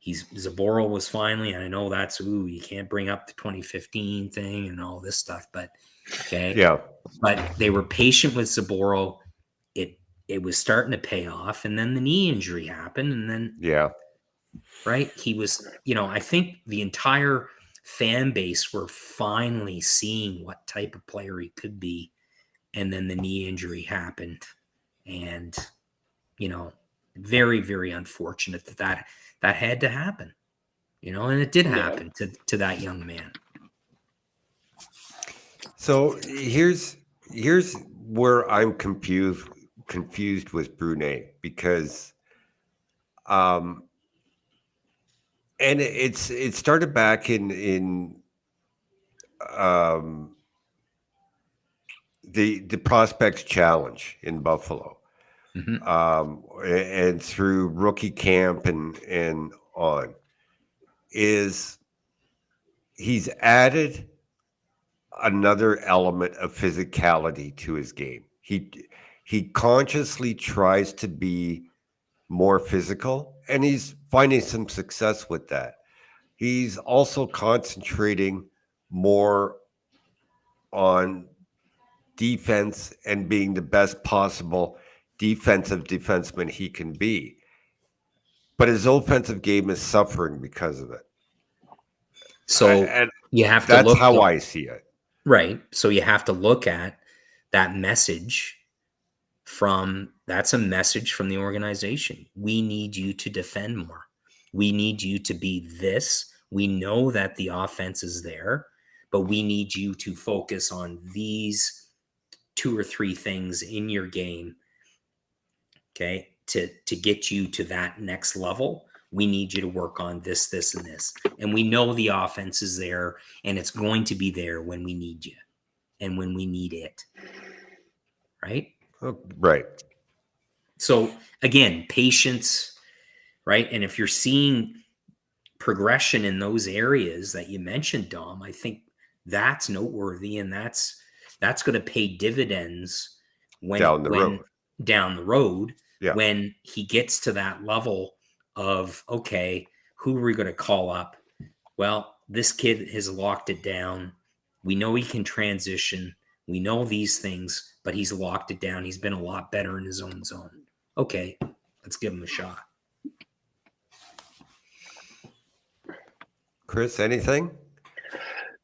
Zaboral was finally, and I know that's, you can't bring up the 2015 thing and all this stuff, but okay. Yeah. But they were patient with Zaboral. It was starting to pay off, and then the knee injury happened, and then right, he was, I think the entire fan base were finally seeing what type of player he could be, and then the knee injury happened, and very, very unfortunate that had to happen, and it did happen to that young man. So here's where I'm confused with Brunet, because and it started back in the Prospects Challenge in Buffalo, and through rookie camp and on, is he's added another element of physicality to his game. He consciously tries to be more physical, and he's finding some success with that. He's also concentrating more on defense and being the best possible defensive defenseman he can be. But his offensive game is suffering because of it. So you have to that's look. how I see it. Right. So you have to look at that message that's a message from the organization. We need you to defend more. We need you to be this. We know that the offense is there, but we need you to focus on these 2 or 3 things in your game. Okay. To get you to that next level, we need you to work on this, this, and this. And we know the offense is there, and it's going to be there when we need you and when we need it. Right? Right. So again, patience, right? And if you're seeing progression in those areas that you mentioned, Dom, I think that's noteworthy, and that's going to pay dividends down the road. Yeah. When he gets to that level of, okay, who are we going to call up? Well, this kid has locked it down. We know he can transition. We know these things, but he's locked it down. He's been a lot better in his own zone. Okay, let's give him a shot. Chris, anything?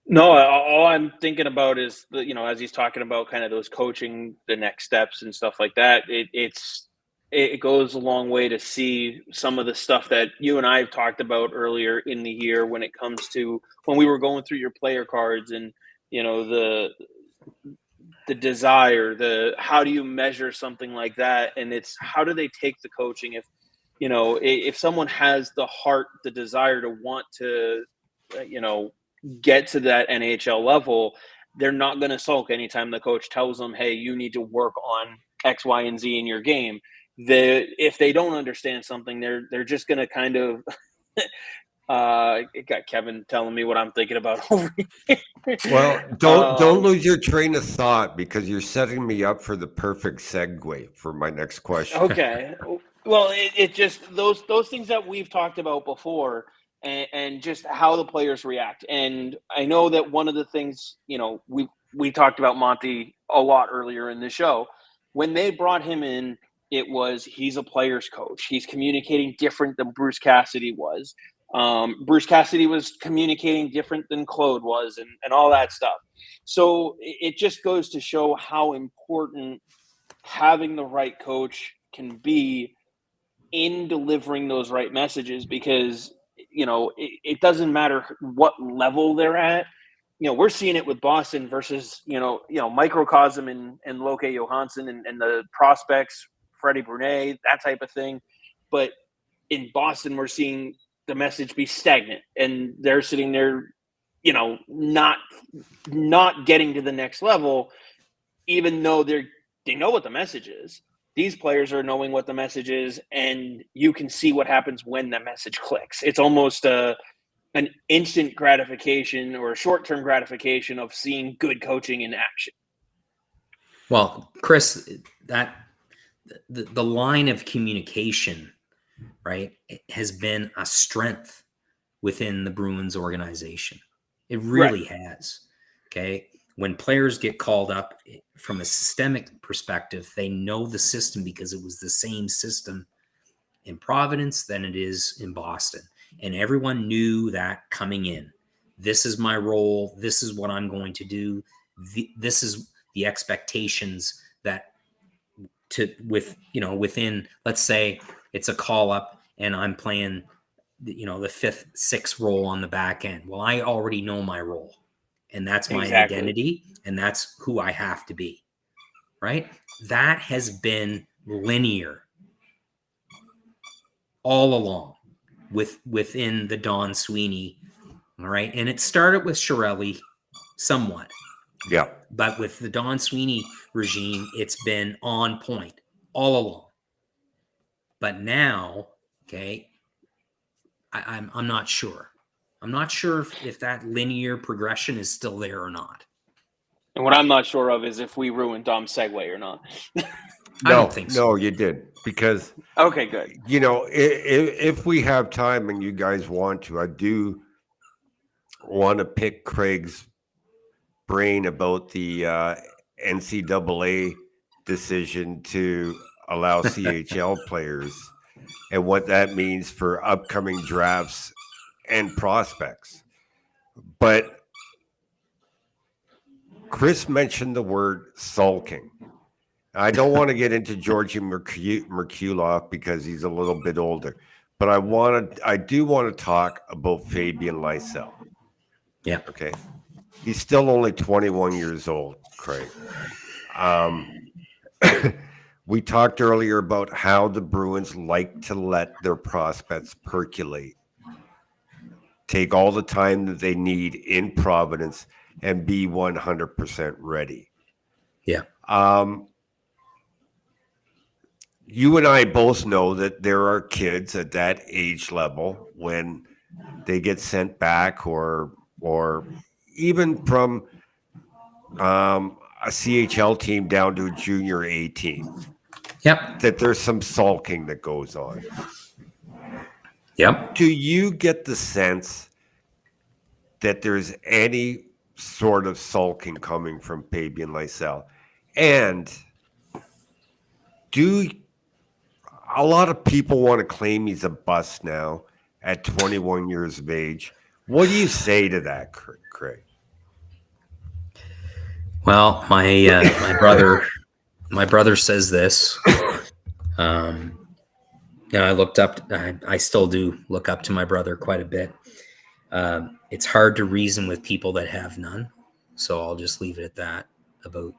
No, all I'm thinking about is, as he's talking about kind of those coaching, the next steps and stuff like that, it's it goes a long way to see some of the stuff that you and I have talked about earlier in the year when it comes to when we were going through your player cards and, you know, the desire, the how do you measure something like that? And it's how do they take the coaching if, you know, if someone has the heart, the desire to want to, you know, get to that NHL level, they're not going to sulk anytime the coach tells them, hey, you need to work on X, Y, and Z in your game. If they don't understand something, they're just going to kind of it got Kevin telling me what I'm thinking about over here. Well, don't lose your train of thought because you're setting me up for the perfect segue for my next question. Okay. Well, it just those things that we've talked about before, and just how the players react. And I know that one of the things, you know, we talked about Monty a lot earlier in the show. When they brought him in, it was he's a player's coach. He's communicating different than Bruce Cassidy was. Bruce Cassidy was communicating different than Claude was, and all that stuff. So it just goes to show how important having the right coach can be in delivering those right messages, because, you know, it doesn't matter what level they're at. You know, we're seeing it with Boston versus, you know, microcosm and Loke Johansson and the prospects, Freddie Brunet, that type of thing. But in Boston, we're seeing the message be stagnant, and they're sitting there, you know, not getting to the next level, even though they know what the message is. These players are knowing what the message is, and you can see what happens when that message clicks. It's almost an instant gratification or a short-term gratification of seeing good coaching in action. Well, Chris, that the line of communication, right, has been a strength within the Bruins organization. It really has. Okay. When players get called up from a systemic perspective, they know the system because it was the same system in Providence than it is in Boston. And everyone knew that coming in. This is my role. This is what I'm going to do. This is the expectations that within, let's say it's a call up and I'm playing, you know, the 5th, 6th role on the back end. Well, I already know my role. And that's my identity, and that's who I have to be, right? That has been linear all along within the Don Sweeney, all right? And it started with Chiarelli somewhat. Yeah. But with the Don Sweeney regime, it's been on point all along. But now, okay, I'm not sure. I'm not sure if that linear progression is still there or not. And what I'm not sure of is if we ruined Dom's segue or not. I don't think so. No, you did. Because, okay, good. You know, if we have time and you guys want to, I do want to pick Craig's brain about the NCAA decision to allow CHL players and what that means for upcoming drafts and prospects. But Chris mentioned the word sulking. I don't want to get into Georgi Merkulov because he's a little bit older, but I do want to talk about Fabian Lysell. Yeah. Okay. He's still only 21 years old, Craig. We talked earlier about how the Bruins like to let their prospects percolate, take all the time that they need in Providence, and be 100% ready. Yeah. You and I both know that there are kids at that age level when they get sent back or even from a CHL team down to a junior A team. Yep. That there's some sulking that goes on. Yep. Do you get the sense that there's any sort of sulking coming from Fabian Lysell? And a lot of people want to claim he's a bust now at 21 years of age. What do you say to that, Craig? Well, my brother says this. Now I looked up. I still do look up to my brother quite a bit. It's hard to reason with people that have none, so I'll just leave it at that. About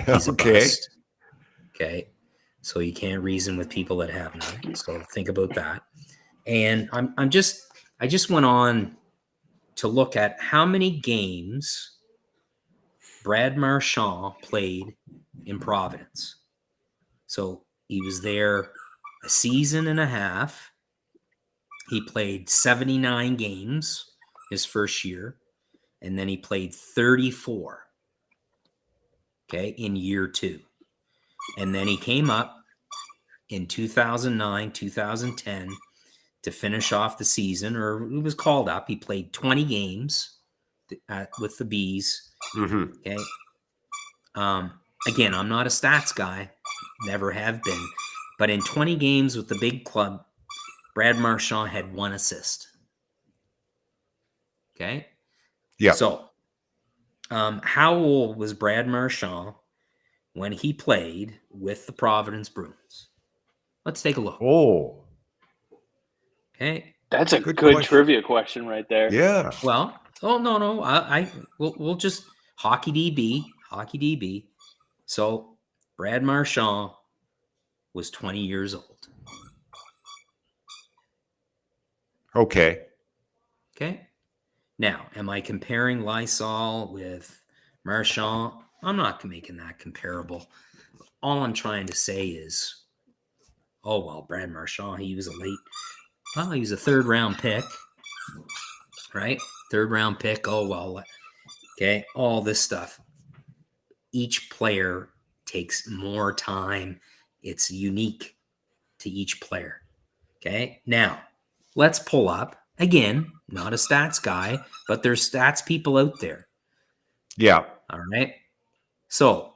he's a bust. Okay, so you can't reason with people that have none. So think about that. And I just went on to look at how many games Brad Marchand played in Providence. So he was there a season and a half. He played 79 games his first year, and then he played 34, okay, in year 2. And then he came up in 2009, 2010 to finish off the season, or he was called up. He played 20 games with the Bees. Okay. Again, I'm not a stats guy, never have been, but in 20 games with the big club, Brad Marchand had 1 assist. Okay. Yeah. So, how old was Brad Marchand when he played with the Providence Bruins? Let's take a look. Oh. Okay. That's a Good good question. trivia question right there. Yeah. Well, no. We'll just hockey DB. So Brad Marchand was 20 years old. Okay. Okay. Now, am I comparing Lysol with Marchand? I'm not making that comparable. All I'm trying to say is, oh, well, Brad Marchand, he was a 3rd round pick, right? 3rd round pick. Oh, well, okay. All this stuff. Each player takes more time. It's unique to each player. Okay. Now, let's pull up. Again, not a stats guy, but there's stats people out there. Yeah. All right. So,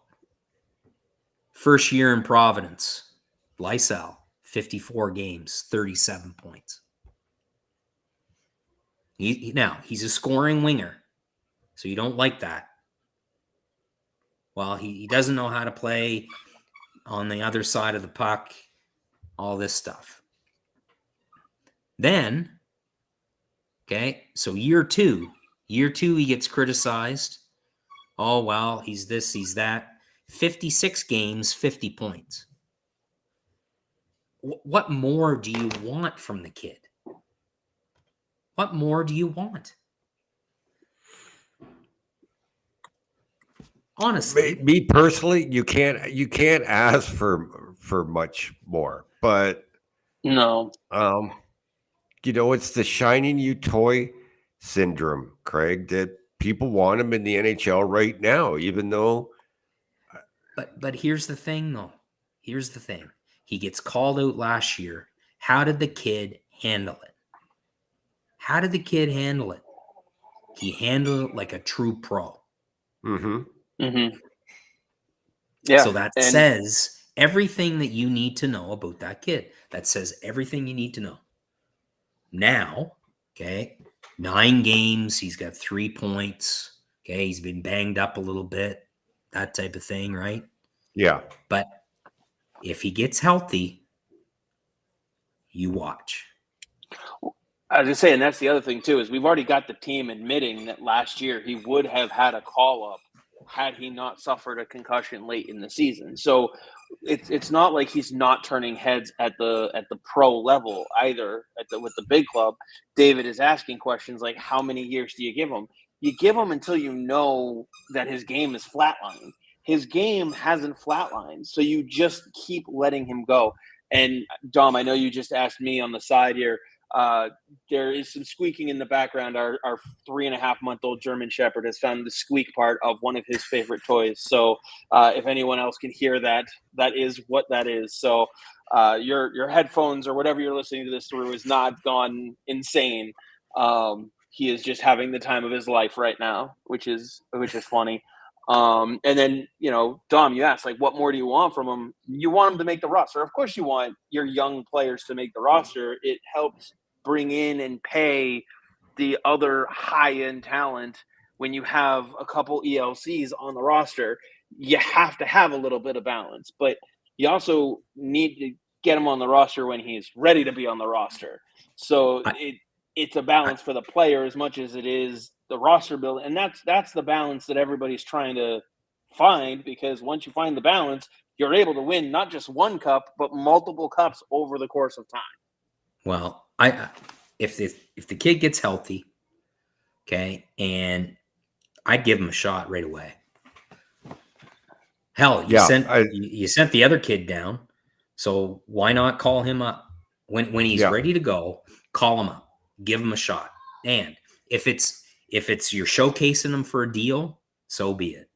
first year in Providence, Lysol, 54 games, 37 points. Now, he's a scoring winger, so you don't like that. Well, he doesn't know how to play on the other side of the puck, all this stuff. Then, okay, so year two, he gets criticized. Oh, well, he's this, he's that. 56 games, 50 points. What more do you want from the kid? What more do you want? Honestly, Me personally, you can't ask for much more. But No. It's the shining you toy syndrome, Craig, that people want him in the NHL right now, even though. But here's the thing, though. Here's the thing. He gets called out last year. How did the kid handle it? He handled it like a true pro. Mm-hmm. Yeah. So that says everything that you need to know about that kid. That says everything you need to know. Now, okay, 9 games, he's got 3 points. Okay, he's been banged up a little bit, that type of thing, right? Yeah. But if he gets healthy, you watch. I was just saying, that's the other thing, too, is we've already got the team admitting that last year he would have had a call-up had he not suffered a concussion late in the season. So it's not like he's not turning heads at the pro level either with the big club. David is asking questions like, how many years do you give him? You give him until you know that his game is flatlined. His game hasn't flatlined, so you just keep letting him go. And Dom, I know you just asked me on the side here. There is some squeaking in the background. Our 3.5-month-old German Shepherd has found the squeak part of one of his favorite toys. So if anyone else can hear that, that is what that is. So your headphones or whatever you're listening to this through is not gone insane. He is just having the time of his life right now, which is funny. And then, Dom, you asked, like, what more do you want from him? You want him to make the roster. Of course you want your young players to make the roster. It helps bring in and pay the other high-end talent. When you have a couple ELCs on the roster, you have to have a little bit of balance. But you also need to get him on the roster when he's ready to be on the roster. So it's a balance for the player as much as it is the roster build, and that's the balance that everybody's trying to find, because once you find the balance, you're able to win not just one cup but multiple cups over the course of time. Well, if the kid gets healthy, okay, and I'd give him a shot right away. Hell, you sent the other kid down, so why not call him up when he's ready to go? Call him up, give him a shot, and if it's you're showcasing him for a deal, so be it.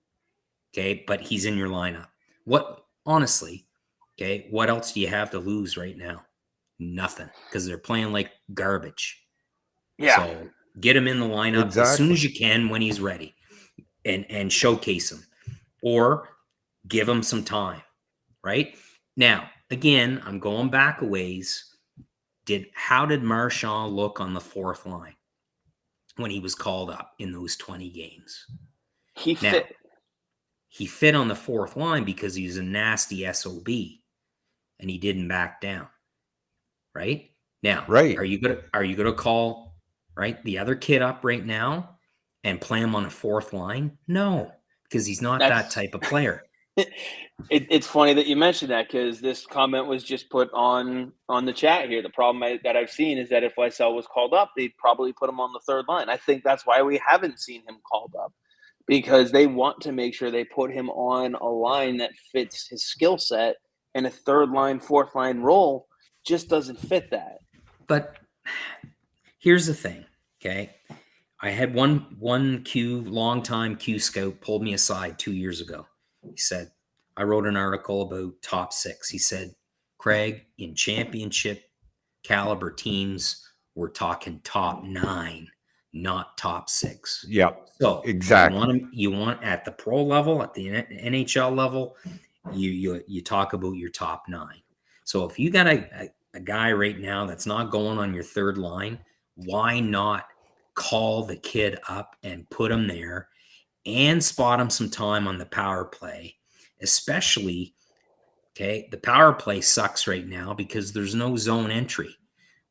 Okay, but he's in your lineup. Honestly, okay, what else do you have to lose right now? Nothing, because they're playing like garbage. Yeah. So get him in the lineup as soon as you can when he's ready, and showcase him, or give him some time. Right now, again, I'm going back a ways. How did Marchand look on the fourth line when he was called up in those 20 games? He fit on the fourth line because he's a nasty SOB, and he didn't back down. Right now, are you gonna call the other kid up right now and play him on a fourth line? No, because he's not that type of player. It's funny that you mentioned that, because this comment was just put on the chat here. The problem that I've seen is that if Lysell was called up, they'd probably put him on the third line. I think that's why we haven't seen him called up, because they want to make sure they put him on a line that fits his skill set, and a third line, fourth line role just doesn't fit that. But here's the thing, okay? I had one long-time Q scout pulled me aside 2 years ago. He said, I wrote an article about top six. He said, Craig, in championship caliber teams, we're talking top 9, not top 6. Yeah. So exactly. You want at the pro level, at the NHL level, you talk about your top 9. So if you got a guy right now that's not going on your third line, why not call the kid up and put him there and spot him some time on the power play? Especially, okay, the power play sucks right now because there's no zone entry.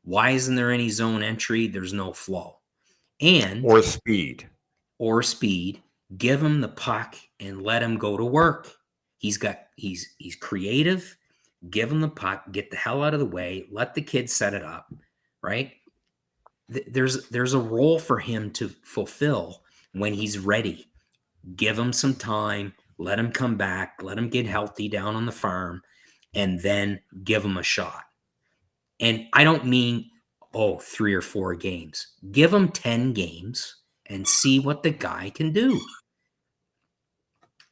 Why isn't there any zone entry? There's no flow. Or speed. Give him the puck and let him go to work. He's creative. Give him the puck, get the hell out of the way, let the kid set it up, right? There's a role for him to fulfill when he's ready. Give him some time, let him come back, let him get healthy down on the farm, and then give him a shot. And I don't mean, 3 or 4 games. Give him 10 games and see what the guy can do.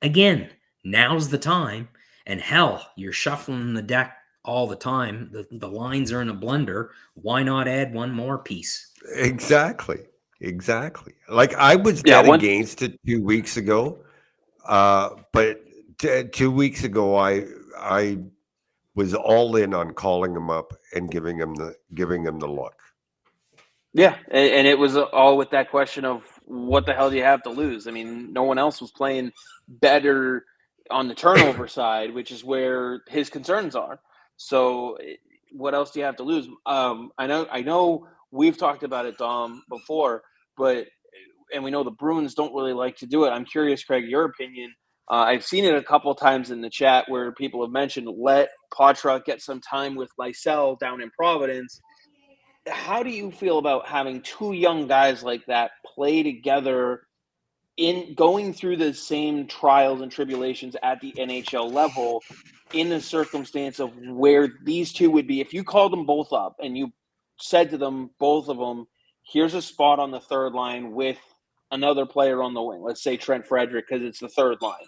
Again, now's the time. And hell, you're shuffling the deck all the time. The lines are in a blender. Why not add one more piece? Exactly. Like I was dead against it 2 weeks ago, but 2 weeks ago I was all in on calling him up and giving him the look. Yeah, and it was all with that question of what the hell do you have to lose? I mean, no one else was playing better on the turnover side, which is where his concerns are. So what else do you have to lose? I know we've talked about it, Dom, before, and we know the Bruins don't really like to do it. I'm curious, Craig, your opinion. I've seen it a couple times in the chat where people have mentioned let Poitras get some time with Lysell down in Providence. How do you feel about having 2 young guys like that play together in going through the same trials and tribulations at the NHL level, in the circumstance of where these 2 would be? If you called them both up and you said to them, both of them, here's a spot on the third line with another player on the wing, let's say Trent Frederic, because it's the third line,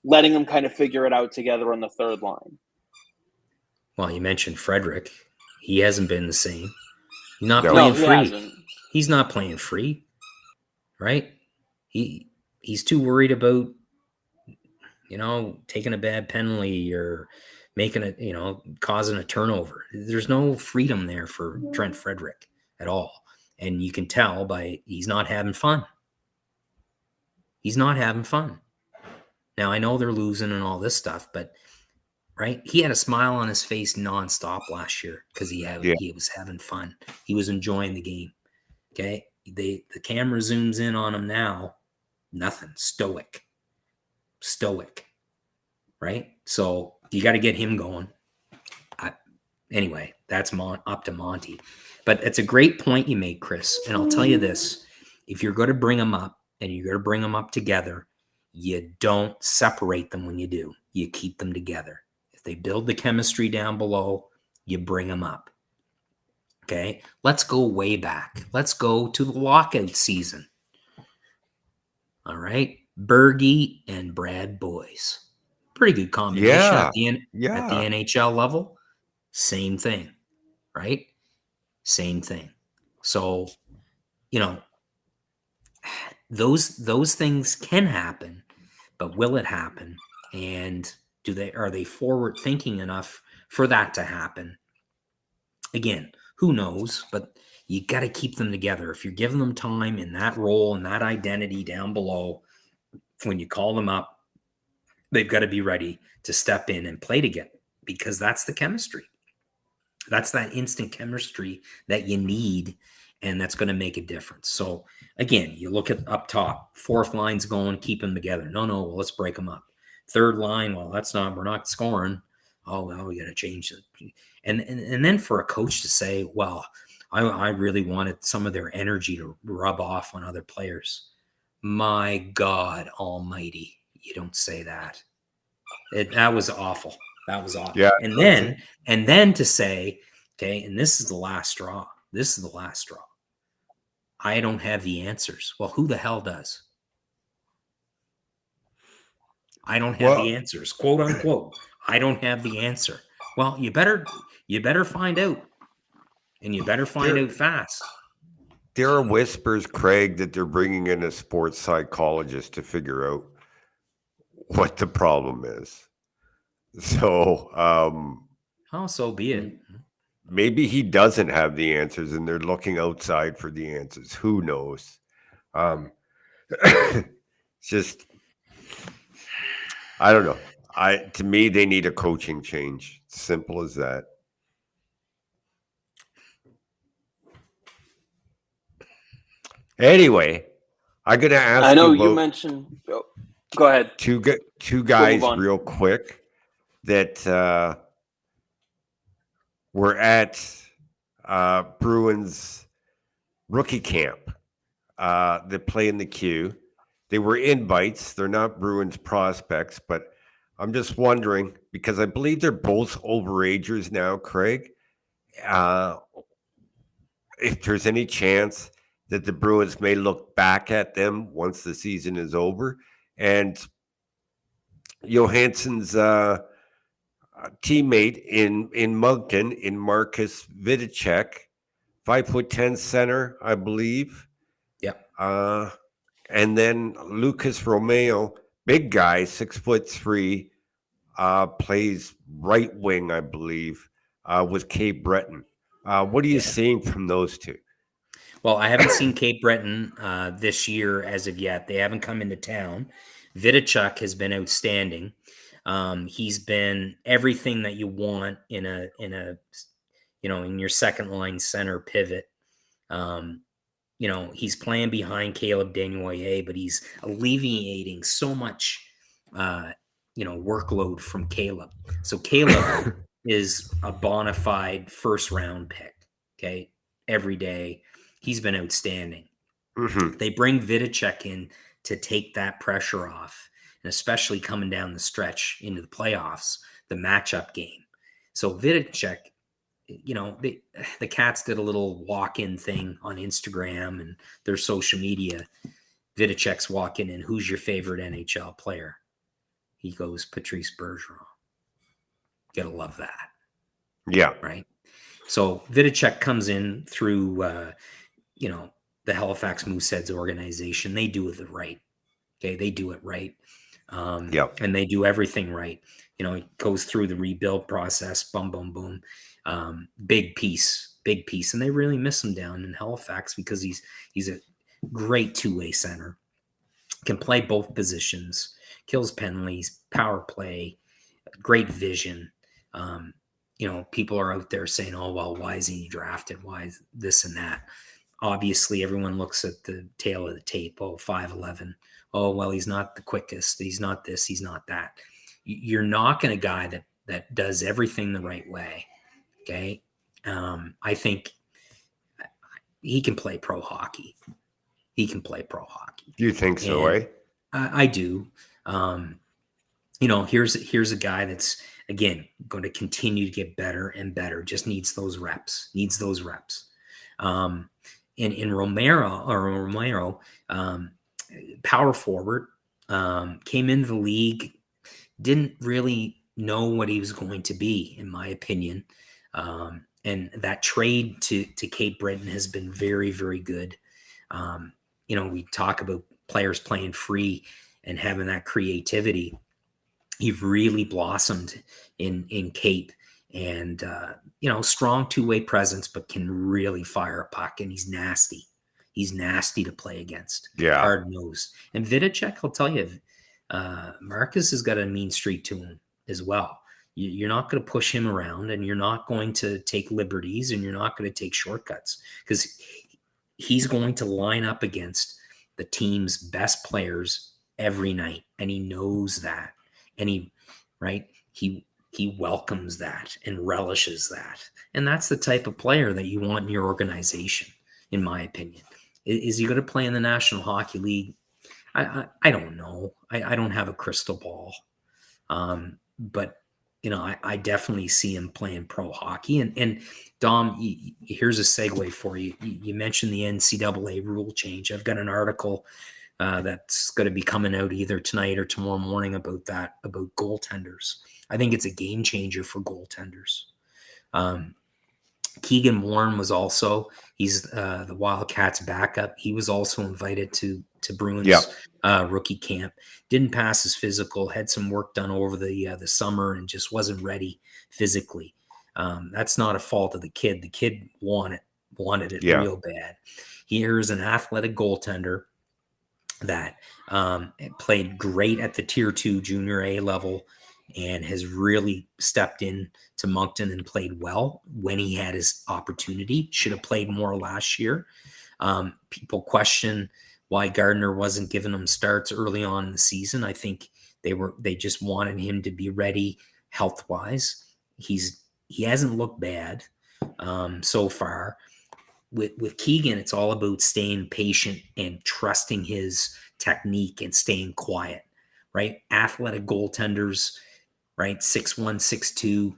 letting them kind of figure it out together on the third line. Well, you mentioned Frederic. He hasn't been the same. He's not playing free. He's not playing free, right? He's too worried about, taking a bad penalty or making causing a turnover. There's no freedom there for Trent Frederic at all. And you can tell he's not having fun. He's not having fun. Now, I know they're losing and all this stuff, but right? He had a smile on his face nonstop last year because he was having fun. He was enjoying the game. Okay, the camera zooms in on him now. Nothing. Stoic, right? So you got to get him going. Anyway, that's up to Monty. But it's a great point you made, Chris. And I'll tell you this: if you're going to bring them up and you're going to bring them up together, you don't separate them when you do. You keep them together. If they build the chemistry down below, you bring them up. Okay, let's go way back. Let's go to the lockout season. All right, Bergie and Brad Boyce. Pretty good combination at the NHL level. Same thing, right? Same thing. So, those things can happen, but will it happen? And are they forward thinking enough for that to happen? Again, who knows? But you got to keep them together. If you're giving them time in that role and that identity down below, when you call them up, they've got to be ready to step in and play together because that's the chemistry. That's that instant chemistry that you need, and that's going to make a difference. So, again, you look at up top, fourth line's going, keep them together. No, well, let's break them up. Third line, well, we're not scoring. Oh, well, we got to change it. And then for a coach to say, well, I really wanted some of their energy to rub off on other players. My God almighty, you don't say that. That was awful. That was awful. Yeah. And then to say, okay, and this is the last straw. This is the last straw. I don't have the answers. Well, who the hell does? I don't have the answers, quote unquote. I don't have the answer. Well, you better find out, and you better find out fast. There are whispers, Craig, that they're bringing in a sports psychologist to figure out what the problem is. So, so be it. Maybe he doesn't have the answers, and they're looking outside for the answers. Who knows? Just, I don't know. To me, they need a coaching change. Simple as that. Anyway, I'm gonna ask. I know you mentioned. Oh, go ahead. Two guys, real quick, that were at Bruins rookie camp. They play in the queue. They were invites. They're not Bruins prospects, but I'm just wondering because I believe they're both overagers now, Craig. If there's any chance that the Bruins may look back at them once the season is over. And Johansson's teammate in Moncton, in Marcus Vidicek, 5'10" center, I believe. Yep. And then Lucas Romeo, big guy, 6'3", plays right wing, I believe, with Cape Breton. What are you seeing from those two? Well, I haven't seen Cape Breton this year as of yet. They haven't come into town. Vidicek has been outstanding. He's been everything that you want in in your second line center pivot. He's playing behind Caleb Desnoyers, but he's alleviating so much, workload from Caleb. So Caleb is a bona fide first round pick. Okay. Every day. He's been outstanding. Mm-hmm. They bring Vidicek in to take that pressure off, and especially coming down the stretch into the playoffs, the matchup game. So Vidicek, the Cats did a little walk-in thing on Instagram and their social media. Vidicek's walking in. Who's your favorite NHL player? He goes, Patrice Bergeron. Gotta love that. Yeah. Right? So Vidicek comes in through, the Halifax Mooseheads organization. They do it right. Okay. They do it right. And they do everything right. It goes through the rebuild process. Boom, boom, boom. Big piece. And they really miss him down in Halifax because he's a great two-way center. Can play both positions, kills penalties, power play, great vision. People are out there saying, oh, well, why isn't he drafted? Why is this and that? Obviously, everyone looks at the tail of the tape. Oh, 5'11". Oh, well, he's not the quickest. He's not this. He's not that. You're knocking a guy that does everything the right way. Okay. I think he can play pro hockey. He can play pro hockey. Do you think so, And eh? I do. Here's a guy that's, again, going to continue to get better and better. Just needs those reps. In Romero, power forward, came into the league, didn't really know what he was going to be, in my opinion. And that trade to Cape Breton has been very, very good. We talk about players playing free and having that creativity. You've really blossomed in Cape, and strong two-way presence, but can really fire a puck, and he's nasty. He's nasty to play against. Yeah. Hard nosed. And Vidicek, I'll tell you, Marcus has got a mean streak to him as well. You're not going to push him around, and you're not going to take liberties, and you're not going to take shortcuts, because he's going to line up against the team's best players every night, and he knows that. And he welcomes that and relishes that. And that's the type of player that you want in your organization, in my opinion. Is he going to play in the National Hockey League? I don't know. I don't have a crystal ball. But, I definitely see him playing pro hockey. And Dom, here's a segue for you. You mentioned the NCAA rule change. I've got an article that's going to be coming out either tonight or tomorrow morning about goaltenders. I think it's a game changer for goaltenders. Keegan Warren was also, he's the Wildcats backup. He was also invited to Bruins rookie camp. Didn't pass his physical, had some work done over the summer, and just wasn't ready physically. That's not a fault of the kid. The kid wanted it real bad. Here's an athletic goaltender that played great at the Tier 2 Junior A level and has really stepped in to Moncton and played well when he had his opportunity. Should have played more last year. People question why Gardner wasn't giving him starts early on in the season. I think they just wanted him to be ready health-wise. He hasn't looked bad so far. With Keegan, it's all about staying patient and trusting his technique and staying quiet, right? Athletic goaltenders, right? 6'1", 6'2",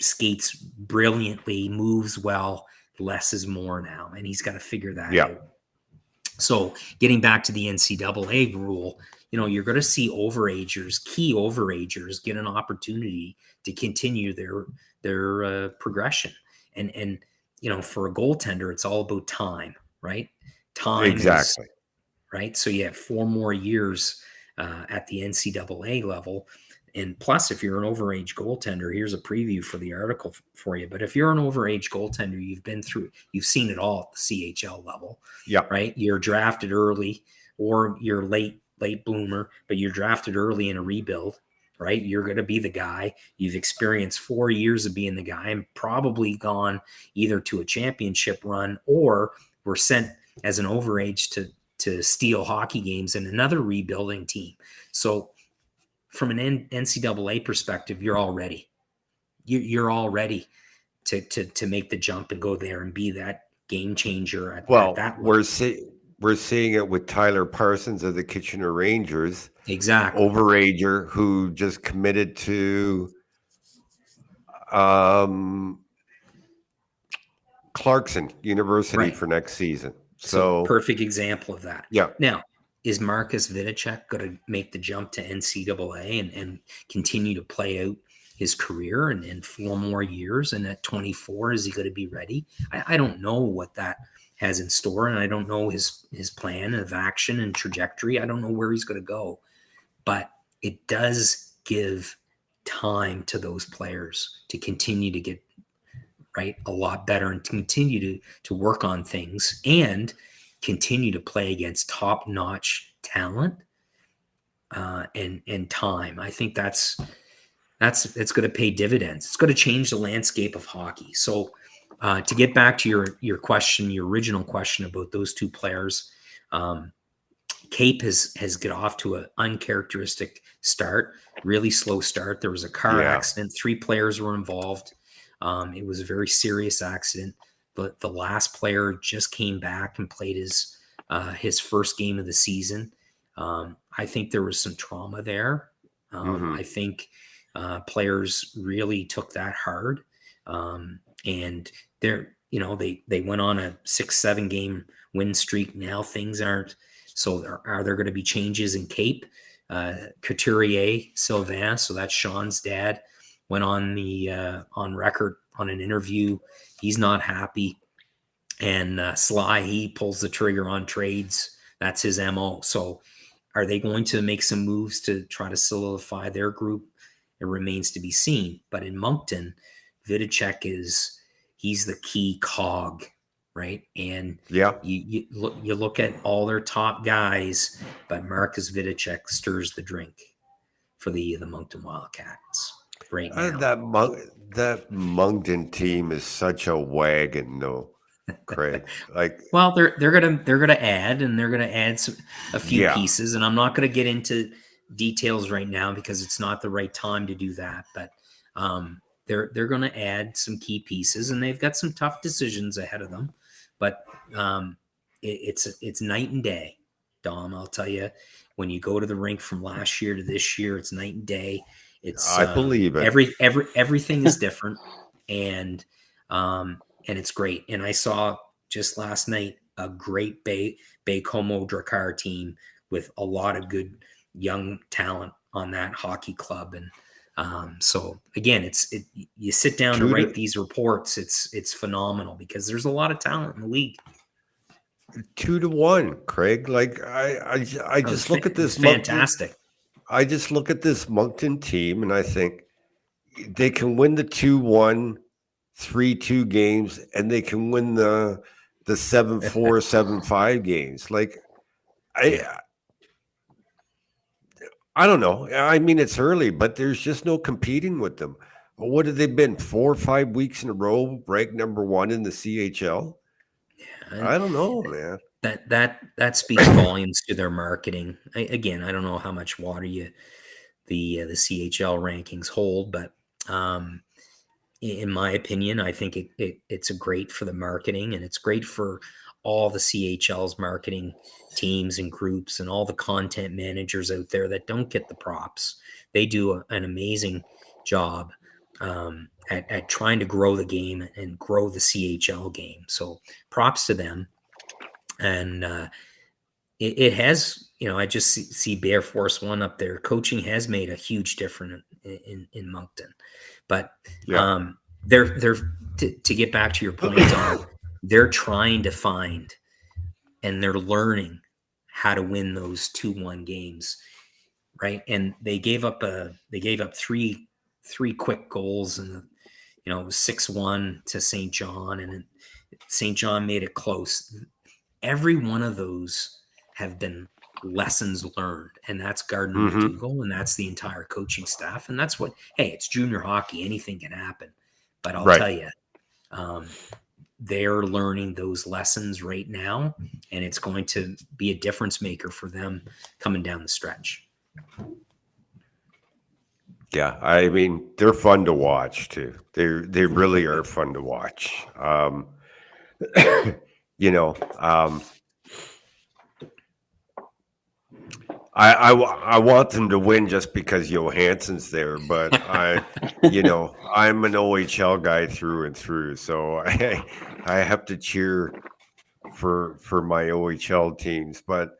skates brilliantly, moves well. Less is more now, and he's got to figure that out. So getting back to the NCAA rule, you're going to see key overagers get an opportunity to continue their progression. And for a goaltender, it's all about time, right? Time. Exactly. Right. So you have 4 more years at the NCAA level. And plus, if you're an overage goaltender, here's a preview for the article for you. But if you're an overage goaltender, you've seen it all at the CHL level. Yeah. Right. You're drafted early, or you're late bloomer, but you're drafted early in a rebuild. Right. You're going to be the guy. You've experienced 4 years of being the guy and probably gone either to a championship run or were sent as an overage to steal hockey games in another rebuilding team. So from an NCAA perspective, you're all ready. You're all ready to make the jump and go there and be that game changer at that level. We're seeing it with Tyler Parsons of the Kitchener Rangers. Exactly. Overager who just committed to Clarkson University for next season. So perfect example of that. Yeah. Now, is Marcus Vidicek going to make the jump to NCAA and continue to play out his career and 4 more years? And at 24, is he going to be ready? I don't know what that has in store, and I don't know his plan of action and trajectory. I don't know where he's going to go, but it does give time to those players to continue to get a lot better and continue to work on things and continue to play against top-notch talent and time. I think that's it's going to pay dividends. It's going to change the landscape of hockey. So to get back to your question, your original question about those two players, Cape has got off to an uncharacteristic start, really slow start. There was a car accident. 3 players were involved. It was a very serious accident. But the last player just came back and played his first game of the season. I think there was some trauma there. I think players really took that hard. And they went on a 6-7 game win streak. Now things aren't. So are there going to be changes in Cape? Couturier, Sylvain, so that's Sean's dad, went on record on an interview. He's not happy. And Sly, he pulls the trigger on trades. That's his MO. So are they going to make some moves to try to solidify their group? It remains to be seen. But in Moncton, Vidicek he's the key cog, right? And you look at all their top guys, but Marcus Vidicek stirs the drink for the Moncton Wildcats right now. That Moncton team is such a wagon, though, Craig. Well, they're gonna add, and they're gonna add a few pieces, and I'm not gonna get into details right now because it's not the right time to do that. But they're gonna add some key pieces, and they've got some tough decisions ahead of them. But it's night and day, Dom. I'll tell you, when you go to the rink from last year to this year, it's night and day. I believe it. Everything is different, and it's great. And I saw just last night a great Baie-Comeau Drakkar team with a lot of good young talent on that hockey club. And so again, you sit down to write these reports. It's phenomenal because there's a lot of talent in the league. 2-1, Craig. I just look at this fantastic. I just look at this Moncton team and I think they can win the 2-1, 3-2 games, and they can win the 7-4, 7-5 games. I don't know. I mean, it's early, but there's just no competing with them. What have they been, 4 or 5 weeks in a row, ranked number 1 in the CHL? Yeah, I don't know, man. That speaks volumes to their marketing. Again, I don't know how much water the CHL rankings hold, but in my opinion, I think it's great for the marketing, and it's great for all the CHL's marketing teams and groups and all the content managers out there that don't get the props. They do an amazing job at trying to grow the game and grow the CHL game. So props to them. And it has, I just see Bear Force One up there. Coaching has made a huge difference in Moncton, but they're to get back to your point, Tom, they're trying to find and they're learning how to win those 2-1 games, right? And they gave up three quick goals, and it was 6-1 to St. John, and St. John made it close. Every one of those have been lessons learned, and that's Gardner McDougall, and that's the entire coaching staff, and that's it's junior hockey. Anything can happen, but I'll tell you, they're learning those lessons right now, and it's going to be a difference maker for them coming down the stretch. Yeah, I mean, they're fun to watch too. They really are fun to watch. I want them to win just because Johansson's there, but I'm an OHL guy through and through, so I have to cheer for my OHL teams. But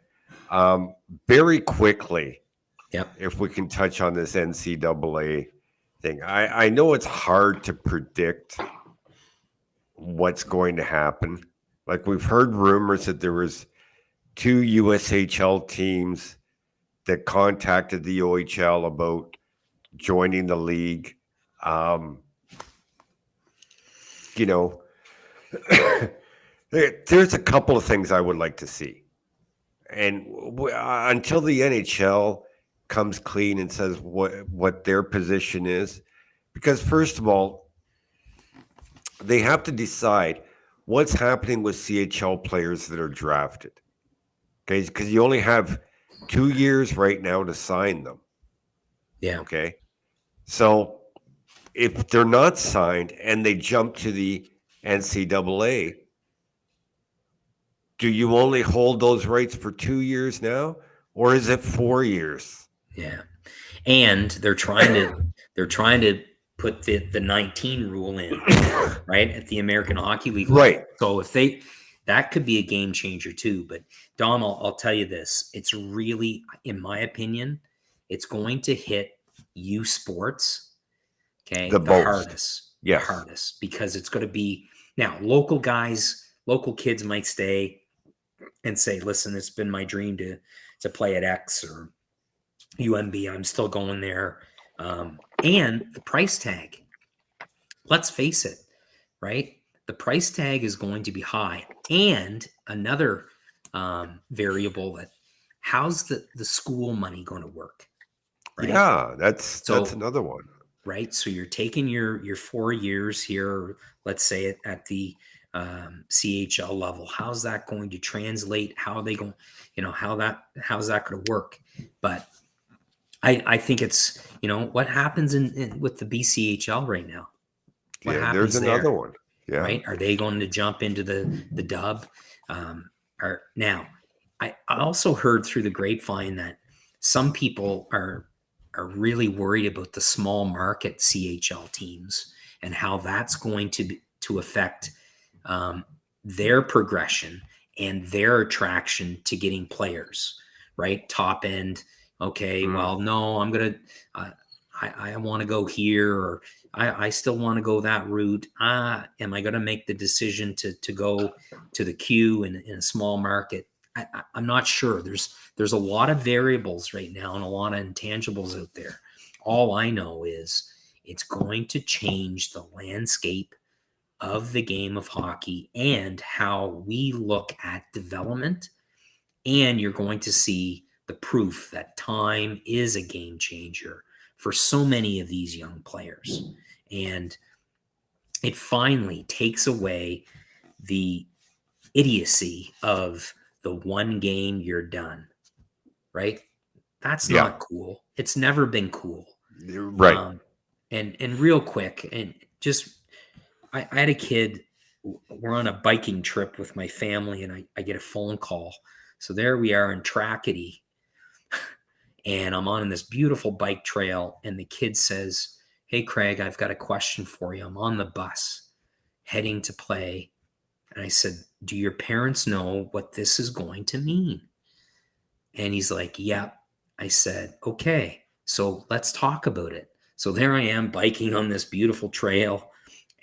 very quickly, if we can touch on this NCAA thing, I know it's hard to predict what's going to happen. Like, we've heard rumors that there was 2 USHL teams that contacted the OHL about joining the league. There's a couple of things I would like to see. And until the NHL comes clean and says what their position is, because first of all, they have to decide what's happening with CHL players that are drafted. Okay, because you only have 2 years right now to sign them. Yeah. Okay, so if they're not signed and they jump to the NCAA, do you only hold those rights for 2 years now, or is it 4 years? Yeah. And they're trying to put the 19 rule in, right, at the American Hockey League level. Right. So that could be a game changer too. But Dom, I'll tell you this: it's really, in my opinion, it's going to hit U Sports, okay, The most. hardest, Yes. the hardest, because it's going to be now local guys, local kids might stay and say, "Listen, it's been my dream to play at X or UMB. I'm still going there." And the price tag, let's face it, right? The price tag is going to be high. And another variable, that how's the school money going to work? Right? Yeah, that's another one. Right. So you're taking your 4 years here, let's say at the CHL level. How's that going to translate? How are they going, how's that going to work? But I think it's, what happens with the BCHL right now? What happens there's another one. Yeah. Right? Are they going to jump into the dub? Now, I also heard through the grapevine that some people are really worried about the small market CHL teams and how that's going to affect their progression and their attraction to getting players, right? Top end. Okay, well, no, I'm going to, I want to go here, or I still want to go that route. Am I going to make the decision to go to the Q in a small market? I'm not sure. There's a lot of variables right now and a lot of intangibles out there. All I know is it's going to change the landscape of the game of hockey and how we look at development. And you're going to see the proof that time is a game changer for so many of these young players. And it finally takes away the idiocy of the one game you're done, right? That's not cool. It's never been cool. Right. And real quick, and just, I had a kid, we're on a biking trip with my family, and I get a phone call. So there we are in Trackety, and I'm on this beautiful bike trail, and the kid says, "Hey, Craig, I've got a question for you. I'm on the bus heading to play." And I said, "Do your parents know what this is going to mean?" And he's like, "Yeah." I said, "Okay, so let's talk about it." So there I am biking on this beautiful trail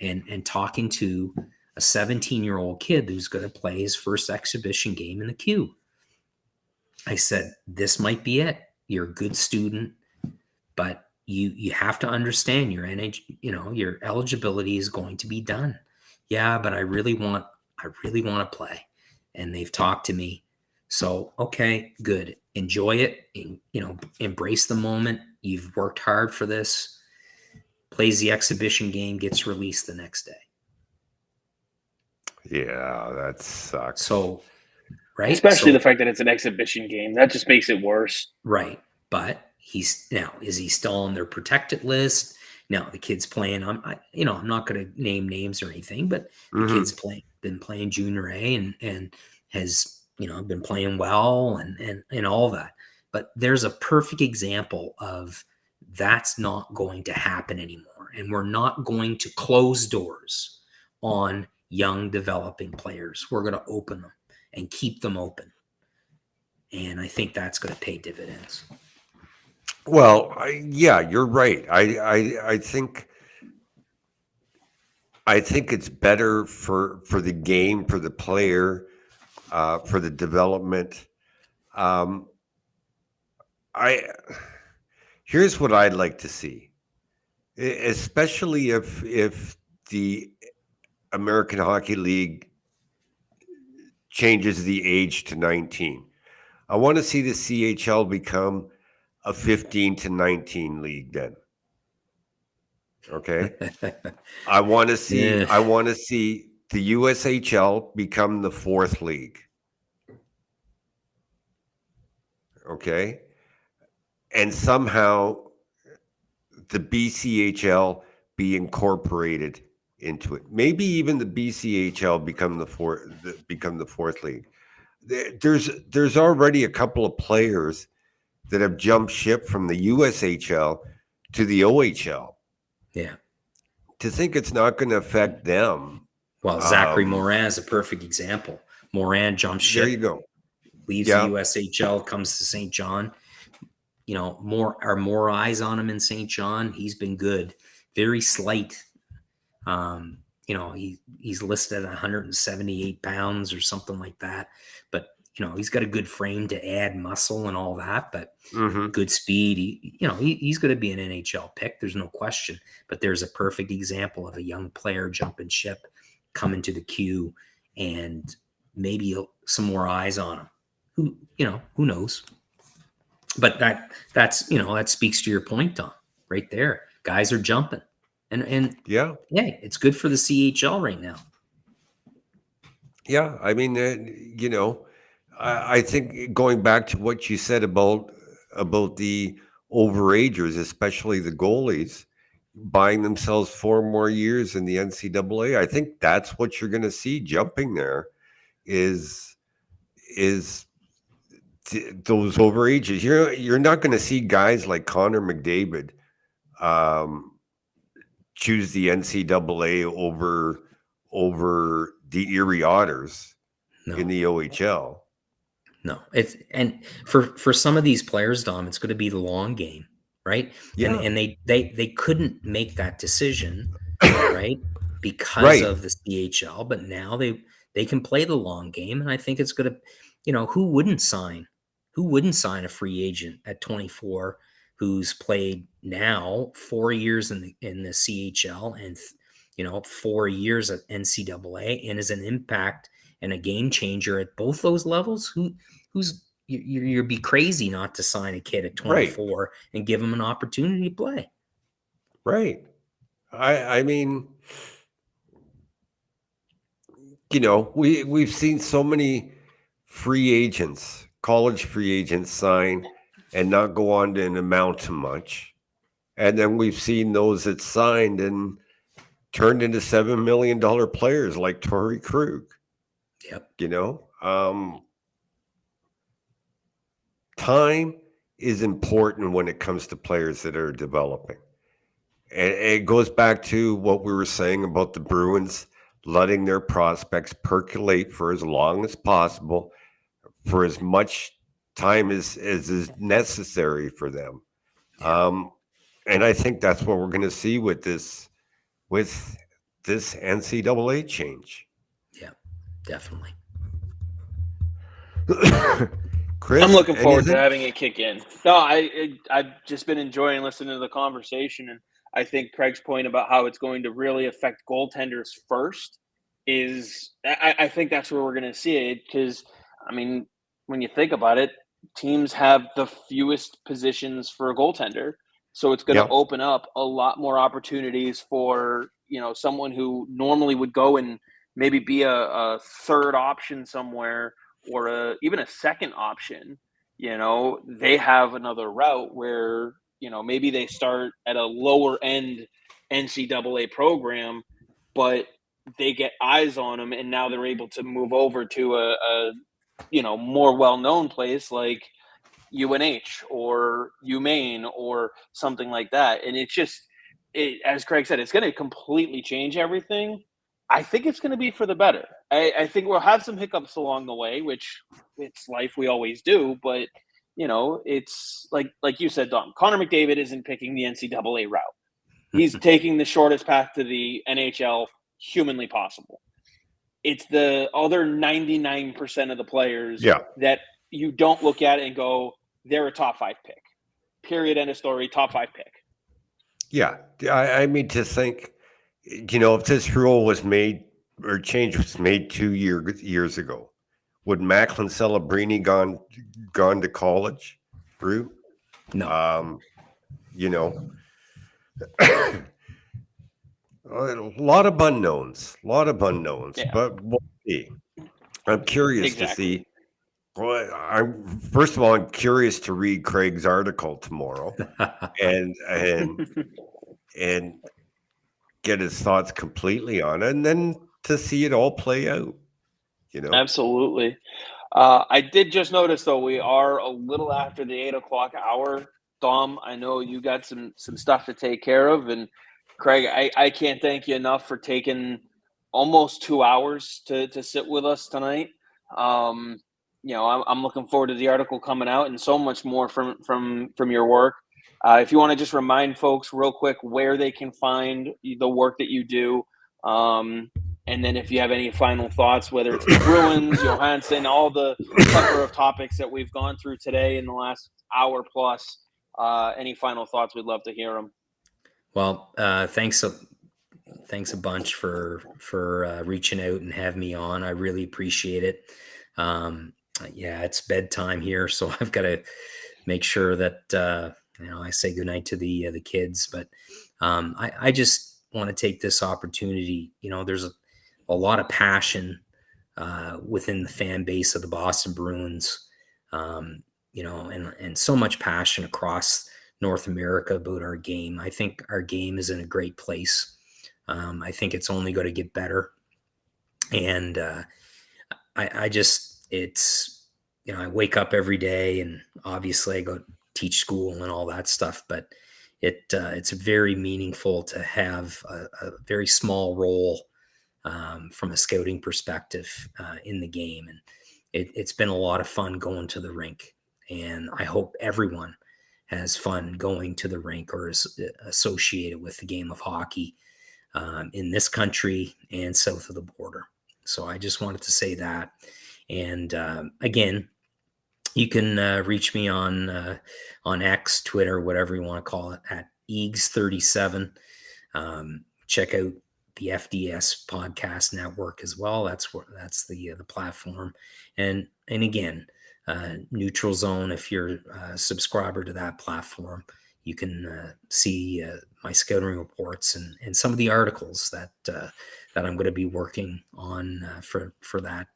and talking to a 17-year-old kid who's going to play his first exhibition game in the Q. I said, "This might be it. You're a good student, but you have to understand your your eligibility is going to be done." "Yeah, but I really want to play." And they've talked to me. So, okay, good. Enjoy it. Embrace the moment. You've worked hard for this. Plays the exhibition game, gets released the next day. Yeah, that sucks. So, right? Especially the fact that it's an exhibition game. That just makes it worse. Right. But is he still on their protected list? No, the kid's playing. I'm not going to name names or anything, but the kid's been playing junior A and has, been playing well and all that. But there's a perfect example of that's not going to happen anymore. And we're not going to close doors on young developing players. We're going to open them and keep them open. And I think that's going to pay dividends. Well, yeah, you're right. I think it's better for the game, for the player, for the development. Here's what I'd like to see, especially if the American Hockey League changes the age to 19. I want to see the CHL become a 15 to 19 league then. Okay. I want to see the USHL become the 4th league. Okay. And somehow the BCHL be incorporated into it. Maybe even the BCHL become the 4th league. There's already a couple of players that have jumped ship from the USHL to the OHL. Yeah. To think it's not going to affect them. Well, Zachary Morin is a perfect example. Morin jumps ship. There you go. Leaves the USHL, comes to St. John. More eyes on him in St. John. He's been good. Very slight. He's listed at 178 pounds or something like that. But he's got a good frame to add muscle and all that, but good speed. He's going to be an NHL pick. There's no question. But there's a perfect example of a young player jumping ship, coming to the queue, and maybe some more eyes on him. Who knows? But that speaks to your point, Dom, right there. Guys are jumping, and yeah, it's good for the CHL right now. Yeah, I mean, I think going back to what you said about the overagers, especially the goalies, buying themselves 4 more years in the NCAA, I think that's what you're going to see jumping there is those overages. You're not going to see guys like Connor McDavid choose the NCAA over the Erie Otters in the OHL. No, and for some of these players, Dom, it's going to be the long game, right? Yeah. And they couldn't make that decision, right? Because of the CHL, but now they can play the long game, and I think it's going to, who wouldn't sign a free agent at 24 who's played now 4 years in the CHL and 4 years at NCAA and is an impact and a game changer at both those levels? You'd be crazy not to sign a kid at 24 and give him an opportunity to play. Right. I mean, we've seen so many free agents, college free agents sign and not go on to amount to much. And then we've seen those that signed and turned into $7 million players like Torrey Krug. Yep. Time is important when it comes to players that are developing. And it goes back to what we were saying about the Bruins letting their prospects percolate for as long as possible, for as much time as is necessary for them. And I think that's what we're going to see with this NCAA change. Yeah, definitely. Chris, I'm looking forward to having it kick in. No, I've just been enjoying listening to the conversation, and I think Craig's point about how it's going to really affect goaltenders first is I think that's where we're going to see it, because, I mean, when you think about it, teams have the fewest positions for a goaltender. So it's going to open up a lot more opportunities for, someone who normally would go and maybe be a third option somewhere or even a second option. They have another route where, maybe they start at a lower end NCAA program, but they get eyes on them, and now they're able to move over to a more well-known place like UNH or UMaine or something like that. And as Craig said, it's going to completely change everything. I think it's going to be for the better. I think we'll have some hiccups along the way, which it's life, we always do. But, it's like you said, Dom, Connor McDavid isn't picking the NCAA route. He's taking the shortest path to the NHL humanly possible. It's the other 99% of the players that you don't look at it and go, they're a top 5 pick. Period. End of story. Top 5 pick. Yeah. I mean, to think, if this rule was made or change was made 2 years ago, would Macklin Celebrini gone to college, Brew? No. You know, a lot of unknowns, Yeah, but we'll see. I'm curious to exactly. see. Well, first of all, I'm curious to read Craig's article tomorrow and get his thoughts completely on it, and then to see it all play out. Absolutely. I did just notice, though, we are a little after the 8 o'clock hour. Dom, I know you got some stuff to take care of, and Craig, I can't thank you enough for taking almost 2 hours to sit with us tonight. I'm looking forward to the article coming out and so much more from your work. If you want to just remind folks real quick where they can find the work that you do, and then if you have any final thoughts, whether it's the Bruins, Johansson, all the plethora of topics that we've gone through today in the last hour plus, any final thoughts, we'd love to hear them. Well, thanks a bunch for reaching out and having me on. I really appreciate it. Yeah, it's bedtime here, so I've got to make sure that I say goodnight to the kids. But I just want to take this opportunity. There's a lot of passion within the fan base of the Boston Bruins, and so much passion across North America about our game. I think our game is in a great place. I think it's only going to get better. And I wake up every day, and obviously I go teach school and all that stuff, but it's very meaningful to have a very small role from a scouting perspective in the game. And it's been a lot of fun going to the rink, and I hope everyone has fun going to the rink or is associated with the game of hockey in this country and south of the border. So I just wanted to say that. And again, you can reach me on X, Twitter, whatever you want to call it, at Eags37. Check out the FDS podcast network as well. That's the platform. And again, Neutral Zone, if you're a subscriber to that platform, you can see my scouting reports and some of the articles that I'm going to be working on for that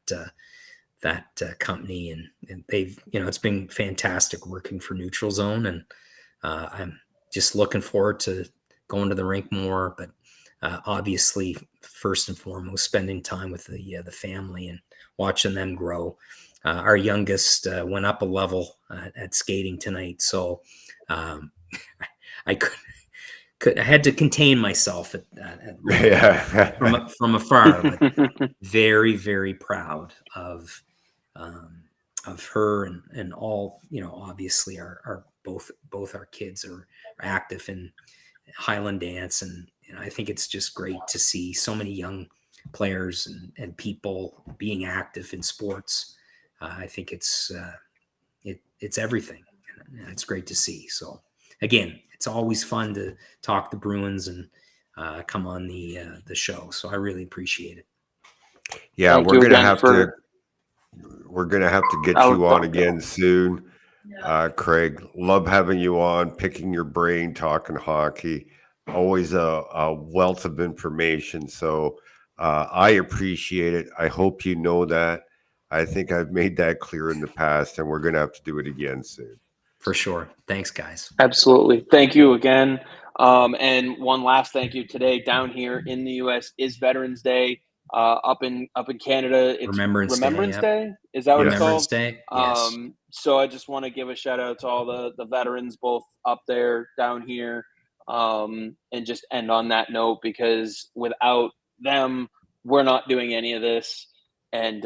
company. And they've, it's been fantastic working for Neutral Zone, and I'm just looking forward to going to the rink more, but obviously first and foremost, spending time with the family and watching them grow. Our youngest went up a level at skating tonight, so I had to contain myself from afar. But very, very proud of her and all. Obviously, our both our kids are active in Highland dance, and I think it's just great to see so many young players and people being active in sports. I think it's everything, and it's great to see. So again, it's always fun to talk the Bruins and come on the show. So I really appreciate it. Yeah, we're gonna have to get you on again soon, Craig. Love having you on, picking your brain, talking hockey. Always a wealth of information. So I appreciate it. I hope you know that. I think I've made that clear in the past, and we're going to have to do it again soon. For sure. Thanks, guys. Absolutely. Thank you again. And one last thank you today down here in the U.S. is Veterans Day. Up in Canada, it's Remembrance Day. Is that what it's called? Remembrance Day. Yes. So I just want to give a shout out to all the veterans, both up there, down here, and just end on that note, because without them, we're not doing any of this. And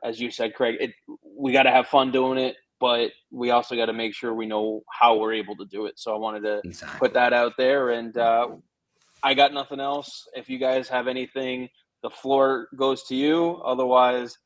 as you said, Craig, we got to have fun doing it, but we also got to make sure we know how we're able to do it. So I wanted to put that out there. And I got nothing else. If you guys have anything, the floor goes to you. Otherwise,